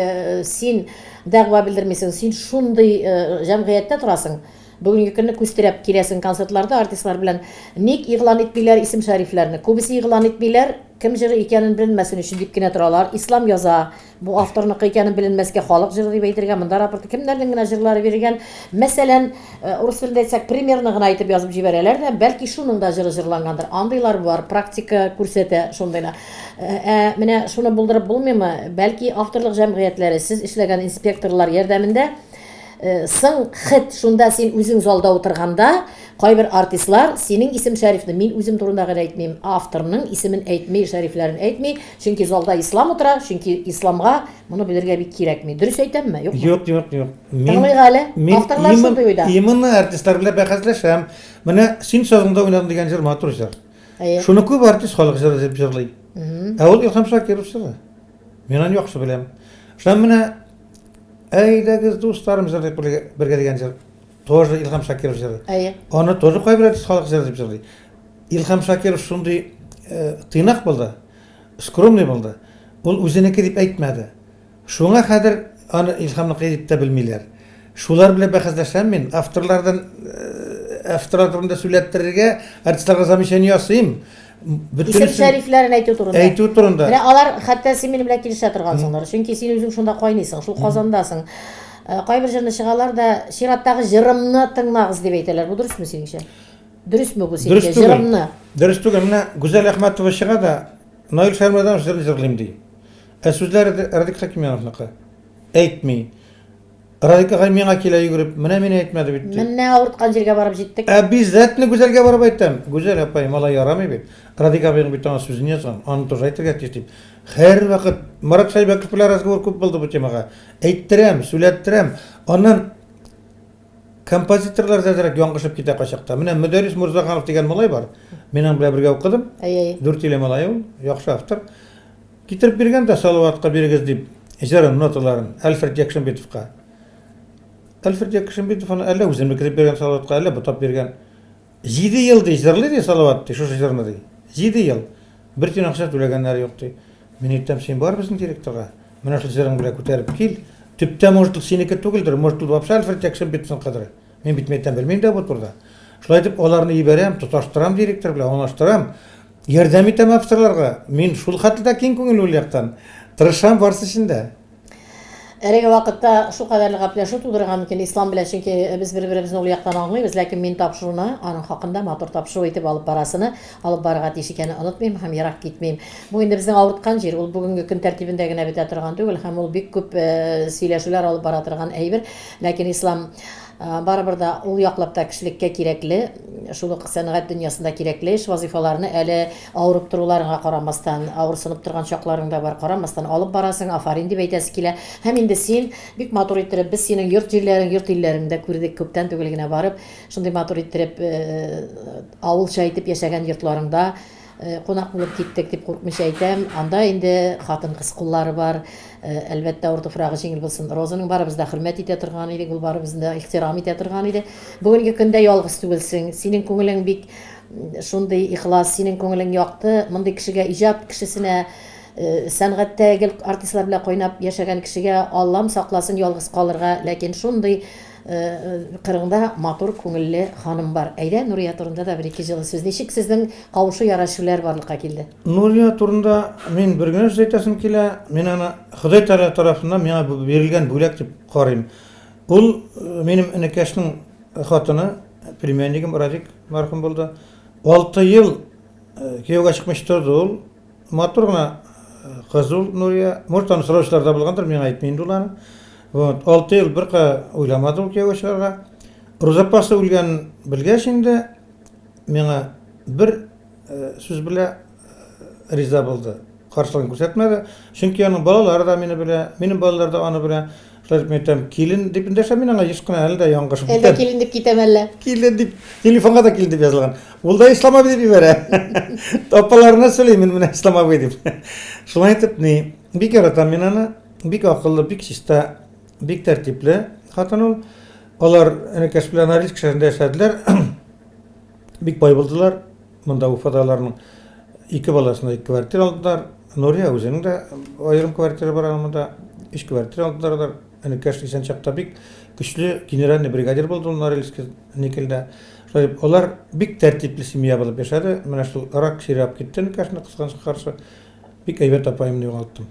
син дәгъва белдермисең, син шундый җәмгыятьтә торасың. Бүгенге көнне күстерәп киләсең концертларда артистлар белән ник игълан итмиләр исем шәрифләрне. Күбесе игълан итмиләр, кем җыры икәнен белмәсен өчен дип кенә торалар. Ислам яза, бу авторныкы икәнен беленмәскә халык җыры дип әйтергә, монда рапорты кемнәрнең генә җырлары биргән. Мәсәлән, урыс телендә әйтсәк, примерно гына әйтеп язып җибәрәләр дә, бәлки шуның да җыры җырлангандыр. Андыйлар бар, практика күрсәтә шундыйна. Менә шуны булдырып булмыймы? Бәлки авторлык җәмгыятьләре, сез эшләгән инспекторлар ярдәмендә сың хит шунда син үзең залда утырганда кайбер артистлар синең исем шәрифне мин үзем турында гына әйтмим, авторның исемен әйтми, шәрифләрен әйтми, чөнки залда ислам утыра, чөнки исламга моны белергә бик кирәкми. Дөрес әйтәмме? Юкмы? Юк. Мин авторлар шундый уйда. Именно артистлар белән бәхәсләшәм. Менә син сазыңда уйнадың дигән җыр матур җыр. Шуны күп артист халык җыры дип җырлый. Ул Илһам Шакиров җыры. Мин аны яхшы беләм. Шулай менә әйдәгез дусларым җырлый бергә дигән җыр. Тоже Илһам Шакиров җыры. Аны тоже кайбер артист халык җыры дип җырлый. Илһам Шакиров шундый тыйнак булды. Скромный булды. Ул үзенеке дип әйтмәде. Шуңа хәзер аны Илһамныкы дип тә белмиләр. Шулар белән бәхәсләшәм мин, авторлардан авторлардан сөйләттерергә, артистларга замечание ясыйм. Исем шәрифләрен әйтү турында. Әйтү турында. Менә алар хәтта син минем белән килешә торгансыңнар. Чөнки син үзең шунда кайныйсың, шул Казандасың. Кайбер җырны чыгалар да чираттагы җырымны тыңлагыз дип әйтәләр. Бу дөресме синеңчә? Дөресме бу синеңчә? Җырымны. Дөрес түгел. Менә Гүзәл Әхмәтова чыга да Наил Шәрмәдән җырлыйм ди. Сүзләре Радик Хәкимовныкы. Әйтми. Радик миңа килә йөгереп, менә мин әйтмәде бит. Менә авырткан җиргә барып җиттек. Обязательно Гүзәлгә барып әйтәм. Гүзәл апай, малай ярамый бит. Радик абыйның бит аны сүзен язган. Аны тоже әйтергә тиеш. Һәр вакыт Марат Шайбаков белән разговор күп булды бу темага. Әйттерәм, сөйләттерәм. Аннан композиторлар зәзрәк яңгышып китә качакта. Менә Мөдәррис Мурзаханов дигән малай бар. Минем белән бергә укыдым. 4 ел малай ул, яхшы автор. Китереп биргән дә Салаватка бирегез дип, җырын, ноталарын Альфред Якшинбетовка. Альфред Якшинбетов аны әллә үзем китереп биргән Салаватка, әллә бутап биргән. 7 ел ди җырлый ди Салават ди, шушы җырны ди. 7 ел. Бер тиен акча түләгәннәр юк ди. Мин әйтәм, син бар безнең директорга. Менә шул җырың белән күтәреп кил. Төптә может синеке түгелдер, может вообще Альфред Якшинбетовның кадәрі. Мин бит мәйтәм белмим дә бу турда. Шулай дип аларны ибәрәм, тоташтырам директор белән, аңлаштырам. Ярдәм итәм авторларга. Мин шул хәтлдә киң күңел ул яктан. Тырышам барсы өчендә. Әлеге вакытта шу кадәрле гапләшү тудырган мөмкин ислам белән, чөнки без бер-беребезне ул яктан аңлыйбыз, ләкин мин тапшыруны, аның хакында матур тапшыру итеп алып барасыны, алып барырга тиеш икәнен онытмыйм һәм ерак китмим. Бу инде безнең авырткан җир, ул бүгенге көн тәртибендә генә бетә торган түгел, һәм ул бик күп сөйләшүләр алып бара торган әйбер, ләкин ислам барыбер да ул яклап та кешелеккә кирәкле, шул ук сәнгать дөньясында кирәкле эш вазифаларны әле авырып торуларыңа карамастан, авырсынып торган чакларың да бар карамастан алып барасың, афарин дип әйтәсе килә. Һәм инде син бик матур иттереп, без синең йорт җирләрең, йорт илләреңдә күрдек күптән түгел генә барып, шундый матур иттереп авылча итеп яшәгән йортларыңда кунак булып киттек дип куркмыйча әйтәм. Анда инде хатын-кыз куллары бар. Әлбәттә урты фрагы җиңел булсын. Розаның барыбызда хөрмәт итә торган иде, ул барыбызда ихтирам итә торган иде. Бүгенге көндә ялгыз түгелсең. Синең күңелең бик шундый ихлас, синең күңелең якты. Мондый кешегә иҗат кешесенә сәнгатьтә гел артистлар белән кайнап яшәгән кешегә Аллам сакласын ялгыз калырга, ләкин шундый кырыңда матур күңелле ханым бар. Әйдә, Нурия турында да бер-ике җылы сүз. Ничек сезнең кавышу ярашулар барлыкка килде? Нурия турында мин бер генә сүз әйтәсем килә. Мин аны Ходай Тәгалә тарафыннан миңа берилгән бүләк дип карыйм. Ул минем энекәшнең хатыны, племяннигим Радик мәрхүм булды. 6 ел кияүгә чыкмыш торды ул. Матур гына кыз ул Нурия. Муртан сорашлар да булгандыр, миңа әйтмәйин ул аны. Вот, 6 ел бер уйламады ул кияүгә чыгарга. Рузапасы үлгән белгәч инде миңа бер сүз белә риза булды. Каршылыгын күрсәтмәде. Чөнки аның балалары да мине белә, минем балалар да аны белә. Шулай әйтәм, килен дип эндәшә, мин аңа еш кына әле дә яңгышып Әлдә килен дип китәм әллә? Килен дип, телефонга да килен дип язылган. Ул да Исламабад дип бирә. Тапаларына сөйләйм мин менә Исламабад дип. Шулай итеп, бик яратам мин аны, бик акыллы, бик чиста, бик тәртипле хатын ул. Алар энекәш белән Норильск шәһәрендә яшәделәр. Бик бай булдылар. Монда Уфадаларның 2 баласына 2 квартира алдылар. Нурия үзенең дә аерым квартира бар монда. 3 квартира алдылар. Энекәш исән чакта бик көчле генеральный бригадир булды Норильск никелдә. Алар бик тәртипле семья булып яшәде. Менә шул рак ширап китте энекәшне кысканча каршы. Бик әйбәт апаемны югалттым.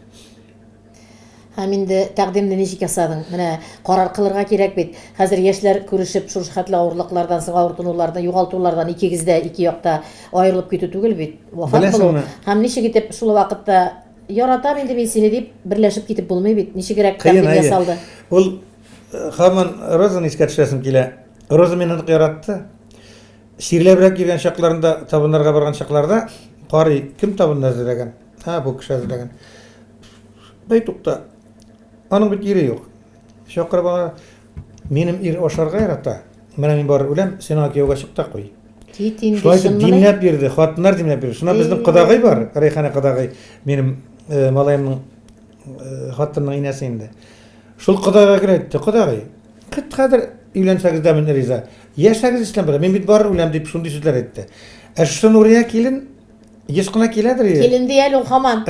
Һәм инде тәкъдимне ничек ясадың? Менә карар кылырга кирәк бит. Хәзер яшьләр күрешеп шушы хәтле авырлыклардан, авыртынулардан, югалтулардан икегездә, ике якта аерылып китү түгел бит. Вафат булу. Һәм ничек итеп шул вакытта яратам инде мин сине дип берләшеп китеп булмый бит. Ничегрәк тәкъдим ясалды? Ул һаман Розаны искә төшерәсем килә. Роза мине яратты. Ширләбрәк килгән чакларында, табыннарга барган чакларда карый, кем табынны әзерләгән? Бу кеше әзерләгән. Бәй тукта. Аның бит ире юк. Шакыр бала минем ир ашарга ярата. Менә мин бар үләм, син аңа кияүгә чык та куй. Шулай дип димләп бирде, хатыннар димләп бирде. Шуна безнең кадагый бар, Райхана кадагый, минем малаемның хатынның инәсе инде. Шул кадагыга әйтте, кадагый. Хәзер өйләнсәгез дә мин риза. Яшәгез ислам белән, мин бит бар үләм дип шундый сүзләр әйтте. Шушы Нурия килен еш кына киләдер. Килен диәл ул һаман.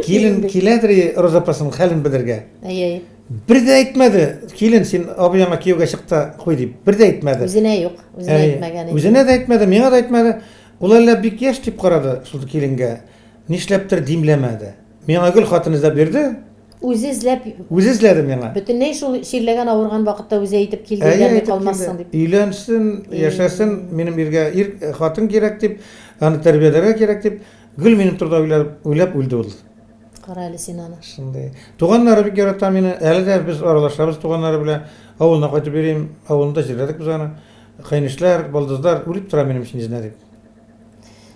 Килен киләдер Розапасын хәлен белергә. Бер дә әйтмәде. Килен син абыяңа кияүгә чыкта куй дип. Бер дә әйтмәде. Үзенә юк, үзенә әйтмәгән. Үзенә дә әйтмәде, миңа да әйтмәде. Ул әллә бик яшь дип карады шул киленгә. Нишләптер димләмәде. Миңа гел хатын эзләп бирде. Үзе эзләп. Үзе эзләде миңа. Бөтенләй шул ширләгән авырган вакытта үзе әйтеп килде, диләр калмассың дип. Өйләнсен, яшәсен, минем иргә ир хатын кирәк дип, аны тәрбияләргә кирәк дип, гел минем турда уйлап үлде ул. Кара әле син аны. Шундай. Туганнары бик ярата мине. Әле дә без аралашабыз туганнары белән. Авылына кайтып берим. Авылында җирләдек без аны. Кайнышлар, балдызлар үлеп тора минем өчен җизнә дип.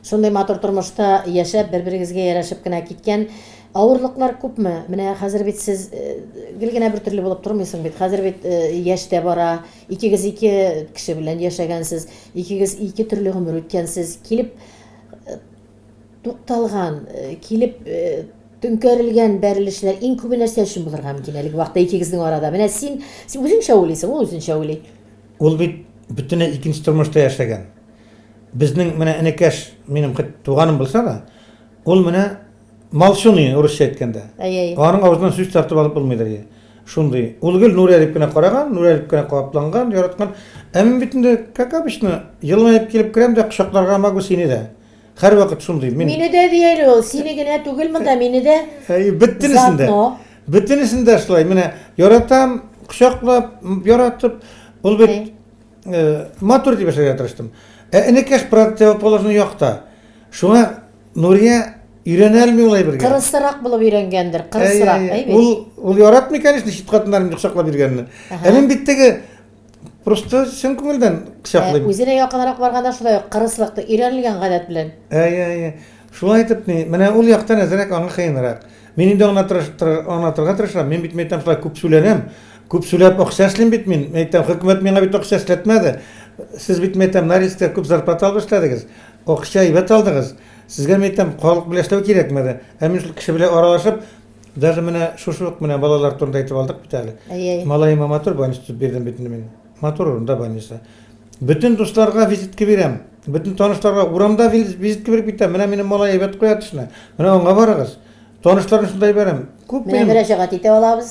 Шундай матур тормышта яшәп, бер-берегезгә ярашып кына киткән авырлыклар күпме? Менә хәзер бит сез гел генә бер төрле булып тормыйсың бит. Хәзер бит яшь тә бара. Икегез ике кеше белән яшәгәнсез. Икегез ике төрле гомер үткәнсез. Килеп тукталган, килеп төңкәрелгән бәрелешләр иң күп нәрсә өчен булырга мөмкин әлеге вакытта икегезнең арада. Менә син үзеңчә уйлыйсың, ул үзенчә уйлый. Ул бит бөтенләй икенче тормышта яшәгән. Безнең менә энекәш минем туганым булса да, ул менә малшуный урысча әйткәндә. Аның авызыннан сүз тартып алып булмыйдыр. Шундый. Ул гел Нурия дип кенә караган, Нурия дип кенә капланган, яраткан. Әмма бит инде как обычно елмаеп килеп керәм дә кочакларга магу сине дә. Һәр вакыт шундый. Мине дә диәле ул, сине генә түгел монда, мине дә. Бөтенесендә шулай. Менә яратам, кочаклап, яратып, ул бит матур дип яшәргә тырыштым. Энекәш противоположный якта. Шуңа Нурия өйрәнә алмый улай бергә. Кырысрак булып өйрәнгәндер, кырысрак, әйбәт. Ул яратмый, конечно, шит хатыннарны кочаклап биргәнне. Мен бит теге просто сын күңелдән кочаклыйм. Үзенә якынрак барганда шулай кырыслыкты өйрәнелгән гадәт белән. Шулай итеп, менә ул яктан әзрәк аңа кыенрак. Мин инде аңлатырга тырышам. Мин бит мәйтәм шулай күп сөйләнәм. Күп сөйләп акчаслым бит мин. Мәйтәм хөкүмәт миңа бит акча эшләтмәде. Сез бит мәйтәм Норильскта күп зарплата алып эшләдегез. Акча ибәт алдыгыз. Сезгә мәйтәм халык белән эшләү кирәкмәде. Мин шул кеше белән аралашып, даже менә шушы менә балалар турында әйтеп алдык бит әле. Малаема матур больница бирдем бит мин. Матур урында больница. Бүтән дусларга визитка бирәм. Бүтән танышларга урамда визитка биреп китәм. Менә минем малай әйбәт куя төшенә. Менә аңа барыгыз. Танышларым шундай берем. Күп Менә мөрәҗәгать итә алабыз.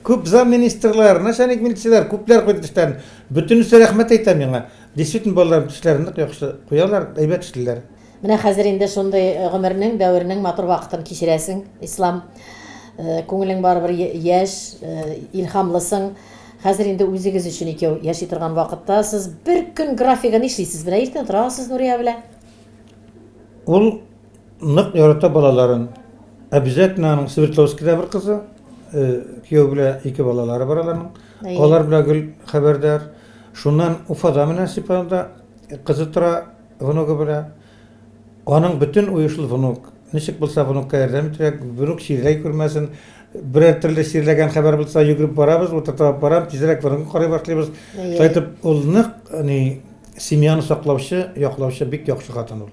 Күп зам министрлар, начальник милицияләр, күпләр куйдыштан. Бөтенесе рәхмәт әйтәм миңа. Действительно балалар эшләрен нык яхшы куялар, әйбәт эшлиләр. Менә хәзер инде шундый гомернең, дәвернең матур вакытын кичерәсең. Ислам күңелең барыбер яшь, илһамлысың. Хәзер инде үзегез өчен икәү яши торган вакытта сез бер көн графигын эшлисез. Менә иртән торасыз Нурия белән. Ул нык ярата балаларын. Обязательно аның Свердловскида бер кызы, кияү белән ике балалары бар аларның. Алар белән гел хәбәрдар. Шуннан Уфада менә Сипанда кызы тора, внугы белән. Аның бөтен уйышлы внук. Ничек булса внукка ярдәм итәргә, внук ширләй күрмәсен. Берәр төрле ширләгән хәбәр булса йөгереп барабыз, утыртып барам, тизрәк внукны карый башлыйбыз. Шайтып ул нык, семьяны саклаучы, яклаучы бик яхшы хатын ул.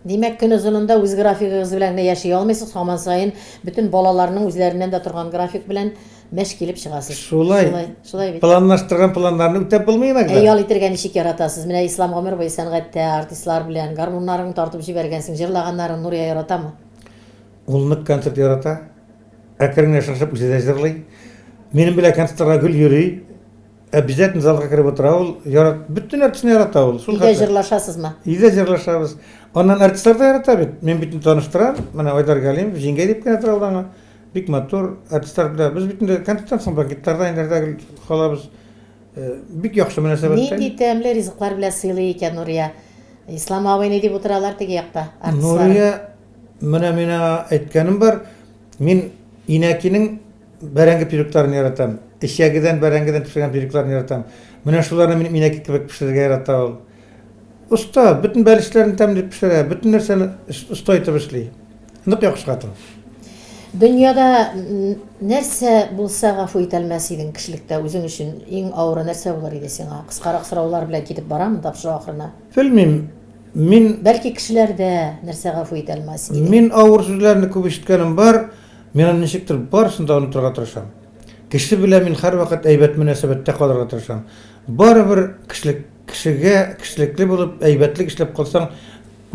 Димәк, көн узынында үз графигыгыз белән яши алмыйсыз, һаман сайын бөтен балаларның үзләреннән дә торган график белән мәш килеп чыгасыз. Шулай бит. Планлаштырган планнарны үтәп булмый инде. Ял итергә ничек яратасыз? Менә Ислам гомер буе сәнгатьтә артистлар белән гармуннарын тартып җибәргәнсең, җырлаганнарын Нурия яратамы? Ул нык концерт ярата. Әкренләп шашып үзе дә җырлый. Минем белән концертка гел йөри. Обязательно залга кирип утыра ул. Бөтен артистны ярата ул. Өйдә җырлашасызмы? Өйдә җырлашабыз. Аннан артистлар да ярата бит. Мен битен таныштырам. Менә Айдар Галимов, җиңгә дип кенә тора ул. Бик матур артистлар белән biz битен концерттан соң бакеттарда инде гел халабыз. Бик яхшы мөнәсәбәттә. Нинди тәмле ризыклар белән сыйлый икән Нурия. Ислам абый ни дип утыралар теге якта? Артистлар. Нурия менә мине әйткәнем бар. Мин Инәкинең бәрәңге пирюкларын яратам. Ишәгедән бәрәңгедән пешергән пирюкларын яратам. Менә шуларны мин Инәки кебек пешерергә ярата ул. Уста, бөтен бәлешләрне тәмләп пешерә, бөтен нәрсәне уста итеп эшли. Нык яхшы хатын. Дөньяда нәрсә булса гафу итәлмәс идең кешелектә үзең өчен иң авыр нәрсә булыр иде сиңа? Кыскарак сораулар белән китеп барам тапшыру ахырына. Белмим. Мин Бәлки кешеләрдә нәрсә гафу итәлмәс иде. Мин авыр сүзләрне күп ишеткәнем бар. Мен ничектер барысын да онытырга тырышам. Кеше белән мин һәрвакыт әйбәт мөнәсәбәттә калырга тырышам. Барыбер кешегә кешелекле булып, әйбәтлек эшләп калсаң,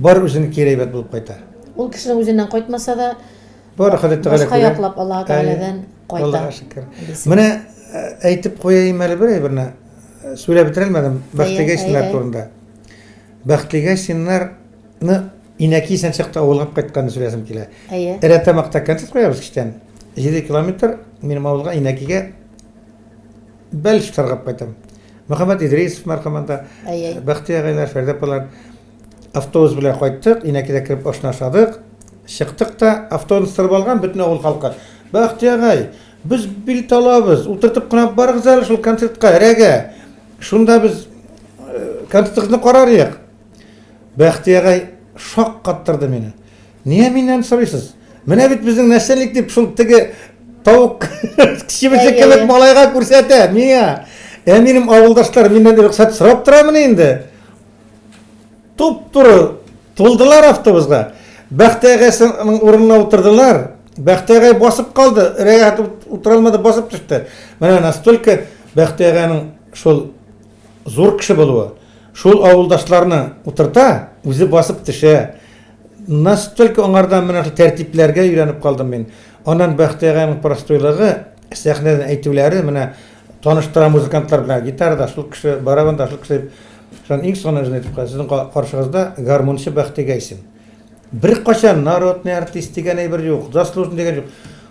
бар үзеңне кире әйбәт булып кайта. Ул кешенең үзеннән кайтмаса да Бар хәләттә башка яклап Аллаһ Тәгаләдән кайта. Аллаһка шөкер. Менә әйтеп куяйм әле бер әйберне. Сөйләп бетерелмәдем бәхтигә синнәр турында. Бәхтигә синнәрне Инәки сен чакта авылга кайтканны сөйләсем килә. Эрәтәмәктә концерт куябыз кичтән. 7 километр минем авылга Инәкигә бәлеш таргап кайтам. Мөхәммәд Идрисов мәрхәмәндә Бәхтиягайлар, Фәрдәпалар автобус белән кайттык, Инәкидә кирип ашнашадык. Чыктык та автобус тырып алган бөтен авыл халкы. Бәхтиягай, без билет алабыз, утыртып кына барыгыз әле шул концертка, әрәгә. Шунда без концертны карарыйк. Бәхтиягай шок каттырды мине. Ние миннән сорыйсыз? Менә бит безнең нәрсәлек дип шул теге тавык кичебезне кебек малайга күрсәтә. Миңа. Минем авылдашлар миннән рөхсәт сорап торамын инде. Туп-туры тулдылар автобуска. Бәхтиягайның урынына утырдылар. Бәхтиягай басып калды. Рәгәт утыра алмады, басып төште. Менә настолько Бәхтиягайның шул зур кеше булуы, шул авылдашларны утырта, үзе басып төшә. Настолько аңардан менә тәртипләргә өйрәнеп калдым мин. Аннан Бәхтиягайның простойлыгы, сәхнәдән әйтүләре, менә таныштыра музыкантлар белән, гитарада шул кеше, барабанда шул кеше. Шуның иң соңына әйтеп калды, сезнең каршыгызда гармончы Бәхтиягайсын. Бер качан народный артист дигән әйбер юк, заслуженный дигән юк.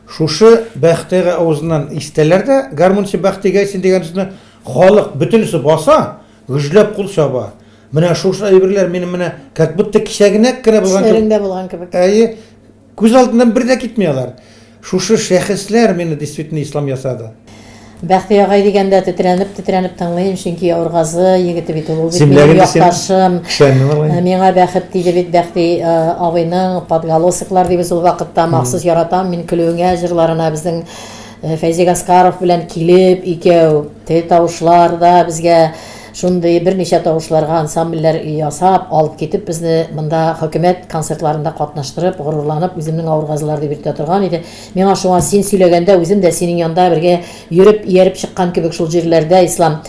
Шушы Бәхтиягай авызыннан истәләр дә гармончы Бәхтиягайсын дигән сүзне халык бөтенесе баса, гөжләп кул чаба. Менә шушы әйберләр минем менә как будто кичәгенәк кенә булган кебек. Күз алдыннан бер дә китмәялар. Шушы шәхесләр мине действительно ислам ясады. Бәхтиягай дигәндә тетрәнеп тыңлыйм, чөнки авыргазы егете бит ул бит минем якташым. Миңа бәхет диде бит Бәхти абыйның подголосоклар дибез ул вакытта махсус яратам мин көлүңә җырларына безнең Фәйзи Гаскаров белән килеп икәү тавышлар да безгә шундый берничә тавышларга ансамбльләр ясап алып китеп безне монда хөкүмәт концертларында катнаштырып, горурланып үземнең авыргазлар дип йөртә торган иде. Миңа шуңа син сөйләгәндә үзем дә синең янда бергә йөреп, ияреп чыккан кебек шул җирләрдә Ислам.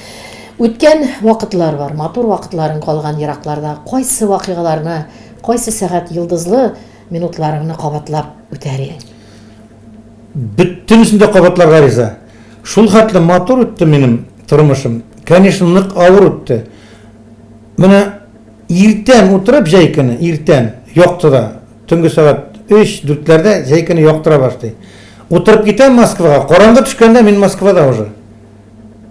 Үткән вакытлар бар, матур вакытларың калган еракларда. Кайсы вакыйгаларны, кайсы сәгать йылдызлы минутларыңны кабатлап үтәр идең? Бүттүнүсүндө кабатларга риза. Шул хатлы матур өттү менин турмушум. Конечно, нык авыр өттү. Мына иртен утурып жайкыны, иртен жоктуда, түнгү саат 3-4-лерде жайкыны жоктура баштый. Утуруп кетем Москвага. Коранга түшкөндө мен Москвада уже.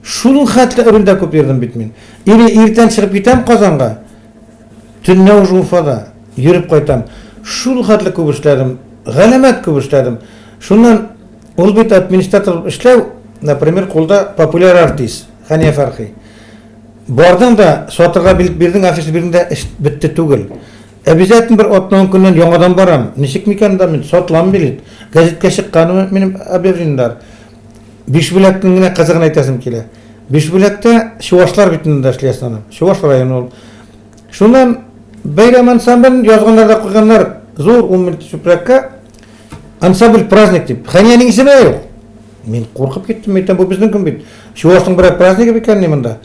Шул хатлы өрүндө көп бердим бит мен. Или иртен чыгып кетем Казанга. Түннө уже Уфада жүрүп кайтам. Шул хатлы көп иштедим. Галемет көп иштедим. Шундан ул бит администратор иштөө, например, колда популяр артист Хания Фархи. Бардың да сотырга билип бердиң, офисте бердиң да иш битти түгел. Обязательно бир 10 күннен яңадан барам. Ничек микән да мен сотлам билет. Газетке чыкканым менин объявлениялар. Бишбүләктең генә кызыгын әйтәсем килә. Бишбүләктә Чувашлар битендә эшләсәм. Чуваш районы ул. Шуннан бәйрәм ансамблен язганнар да куйганнар. Зур чүпрәккә ансамбль праздник дип. Хәниянең исеме юк. Мен куркып киттем, әйтәм, бу безнең көн бит. Чуваштың бер празднигы икән монда.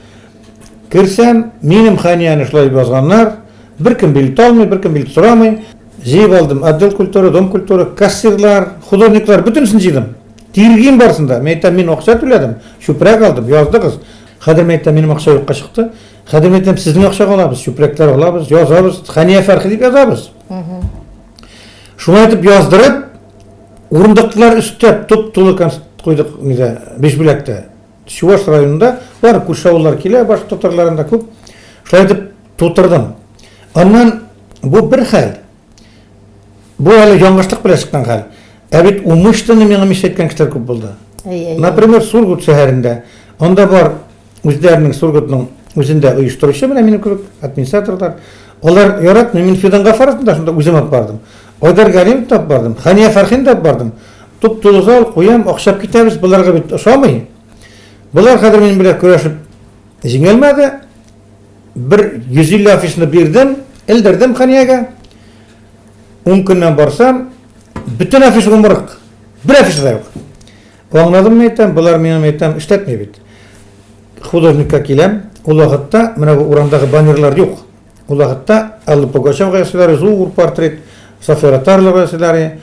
Кирсәм, минем Ханияны шулай язганнар. Бер кем билет алмый, бер кем билет сорамый. Җыйып алдым. Отдел культуры, дом культуры, кассирлар, художниклар бөтенсен җыйдым. Тиргин барсында. Мен әйтәм, мин акча түләдем. Чүпрәк алдым, яздыгыз. Хәзер мен әйтәм, минем акча юкка чыкты. Хәзер мен әйтәм, сезнең акчага алабыз, чүпрәкләр алабыз, язабыз, Хания Фархи дип язабыз. Шулай итеп яздырып, урындыклар өстәп туп-тулы куйдык нидә, Бишбүләктә. Чуваш районында бар күрше килә, баш татарларында күп. Шулай итеп тутырдым. Аннан бу бер хәл. Бу әле яңгышлык белән чыккан хәл. Ә бит умыштыны миңа мишәткән кешеләр күп булды. Например, Сургут шәһәрендә. Анда бар үзләренең Сургутның үзендә оештыручы менә минем кебек администраторлар. Алар ярат, мин Фидан Гафаровны шунда үзем алып бардым. Айдар Галимов тап бардым. Хания Фархин тап бардым. Туп-тулы зал куям, акчап китәбез, буларга бит ошамый. Булар хәзер минем белән көрәшеп җиңелмәде. Бер 150 афишны бирдем, элдердем Ханияга. 10 көннән барсам, бүтән афиш гомрык. Бер афиш да юк. Аңладым әйтәм, булар миңа әйтәм, эшләтмәй бит. Художникка киләм, ул вакытта менә бу урандагы баннерлар юк. Ул вакытта Алла Пугачева ясыйлары, зур портрет, София Тарлова ясыйлары.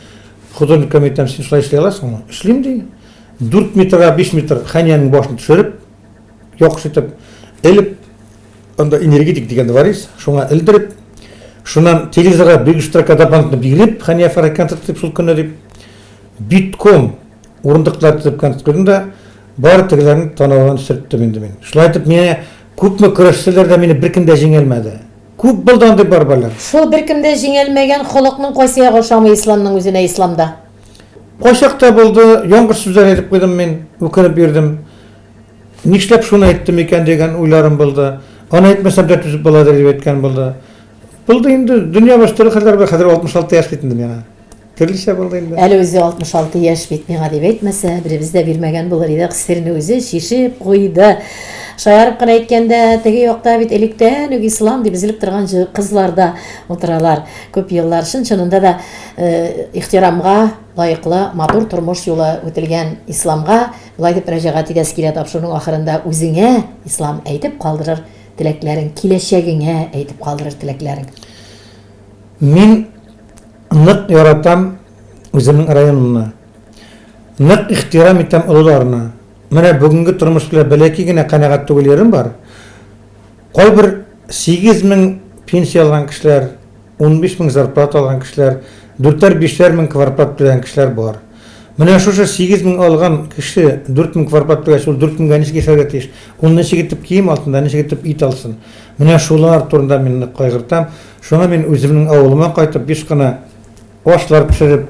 Художникка әйтәм, син шулай эшләй аласыңмы? Эшлим ди. 4 метрга 5 метр Ханияның башын төшереп, яхшытып, элеп, анда энергетик дигәнде бар ис, шуңа элдереп, шуннан телевизорга бик штрака дабантны биреп, Хания Фархи концерт дип шул көнне дип битком урындыклар дип концерт кылдым да, бар тегеләрне танаудан сөрттем инде мин. Шулай итеп, менә күпме көрәшчеләр дә мине бер кемдә җиңелмәде. Күп булдан дип бар балар. Шул бер кемдә җиңелмәгән холыкның кайсы ягы ошамый исламның үзенә исламда? Кайчакта булды, яңгыр сүзләр әйтеп куйдым мин, үкенеп бирдем. Нишләп шуны әйттем икән дигән уйларым булды. Аны әйтмәсәм дә түзеп буладыр дип әйткән булды. Булды инде, дөнья баштыры хәзер 66 яшь бит инде миңа. Төрлечә булды инде. Әле үзе 66 яшь бит миңа дип әйтмәсә, беребез дә бирмәгән булыр иде, кысырны үзе шишеп куйды. Шаярып кына әйткәндә, теге якта бит электән үк ислам дип изелеп торган кызлар да утыралар. Күп еллар чынында да ихтирамга лайыклы матур тормыш юлы үтелгән исламга булай дип мөрәҗәгать итәсе килә, тапшыруның ахырында үзеңә ислам әйтеп калдырыр теләкләрен, киләчәгеңә әйтеп калдырыр теләкләрен. Мин нык яратам үземнең районымны. Нык ихтирам итәм олыларына. Менә бүгенге тормыш белән бәләки генә канәгать түгел ярым бар. Кайбер 8000 пенсия алган кешеләр, 15000 зарплата алган кешеләр, 4-5 мең квартплат белән кешеләр бар. Менә шушы 8000 алган кеше 4000 квартплат белән шул 4000 ничек яшәргә тиеш? Ул ничек итеп кием алтында, ничек итеп ит алсын? Менә шулар турында мин кайгыртам. Шуны мин үземнең авылыма кайтып биш кына ашлар пешереп,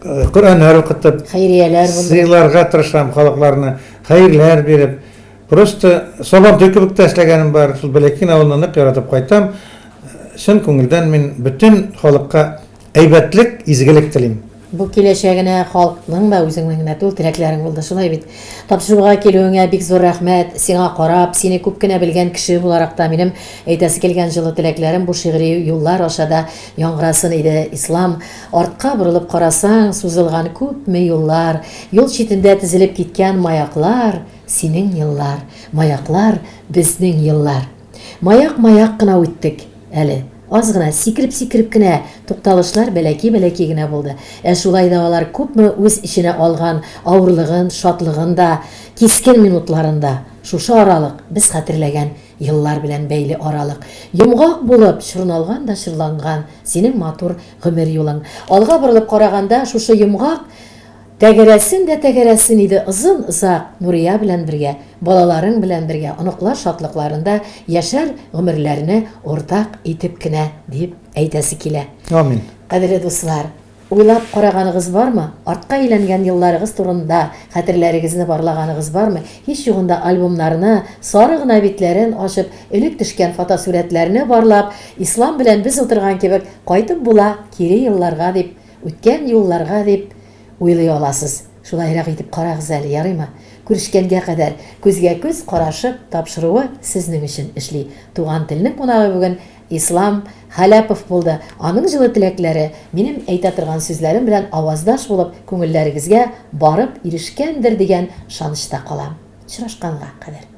Коръәннәр укытып, Хәйрияләр булды. Сыйларга тырышам халыкларны, хәерләр биреп. Просто сабан төкебек эшләгәнем бар. Шул бәләкин авылны нык яратып кайтам. Чын күңелдән мин бүтән халыкка әйбәтлек, изгелек телим. Бу киләчәгенә халыкның да үзеңнең генә түгел теләкләрең булды. Шулай бит. Тапшыруга килүеңә бик зур рәхмәт. Сиңа карап, сине күп кенә белгән кеше буларак та минем әйтәсе килгән җылы теләкләрем бу шигъри юллар ашада яңгырасын иде. Ислам артка борылып карасаң, сузылган күпме юллар, юл читендә тезелеп киткән маяклар, синең еллар, маяклар безнең еллар. Маяк-маяк кына үттек әле. аз гына сикереп кенә тукталышлар бәләки генә булды. Шулай да алар күпме үз иченә алган авырлыгын, шатлыгын да кискен минутларында шушы аралык без хәтерләгән еллар белән бәйле аралык. Йомгак булып чорналган да чырланган синең матур гомер юлың. Алга борылып караганда шушы йомгак тәгәрәсен иде озын-озак Нурия белән бергә, балаларың белән бергә, оныклар шатлыкларында яшәр гомерләрне уртак итеп кенә дип әйтәсе килә. Амин. Кадерле дуслар, уйлап караганыгыз бармы? Артка әйләнгән елларыгыз турында хәтерләрегезне барлаганыгыз бармы? Һич югында альбомнарны, сары гына битләрен ачып, элек төшкән фотосурәтләрне барлап, ислам белән без утырган кебек кайтып була кире елларга дип, үткән юлларга дип уйлый аласыз. Шулайрак итеп карагыз әле, ярыймы? Күрешкәнгә кадәр күзгә күз карашып тапшыруы сезнең өчен эшли. Туган телнең кунагы бүген Ислам Халяпов булды. Аның җылы теләкләре минем әйтә торган сүзләрем белән аваздаш булып күңелләрегезгә барып ирешкәндер дигән шанышта калам. Очрашканга кадәр.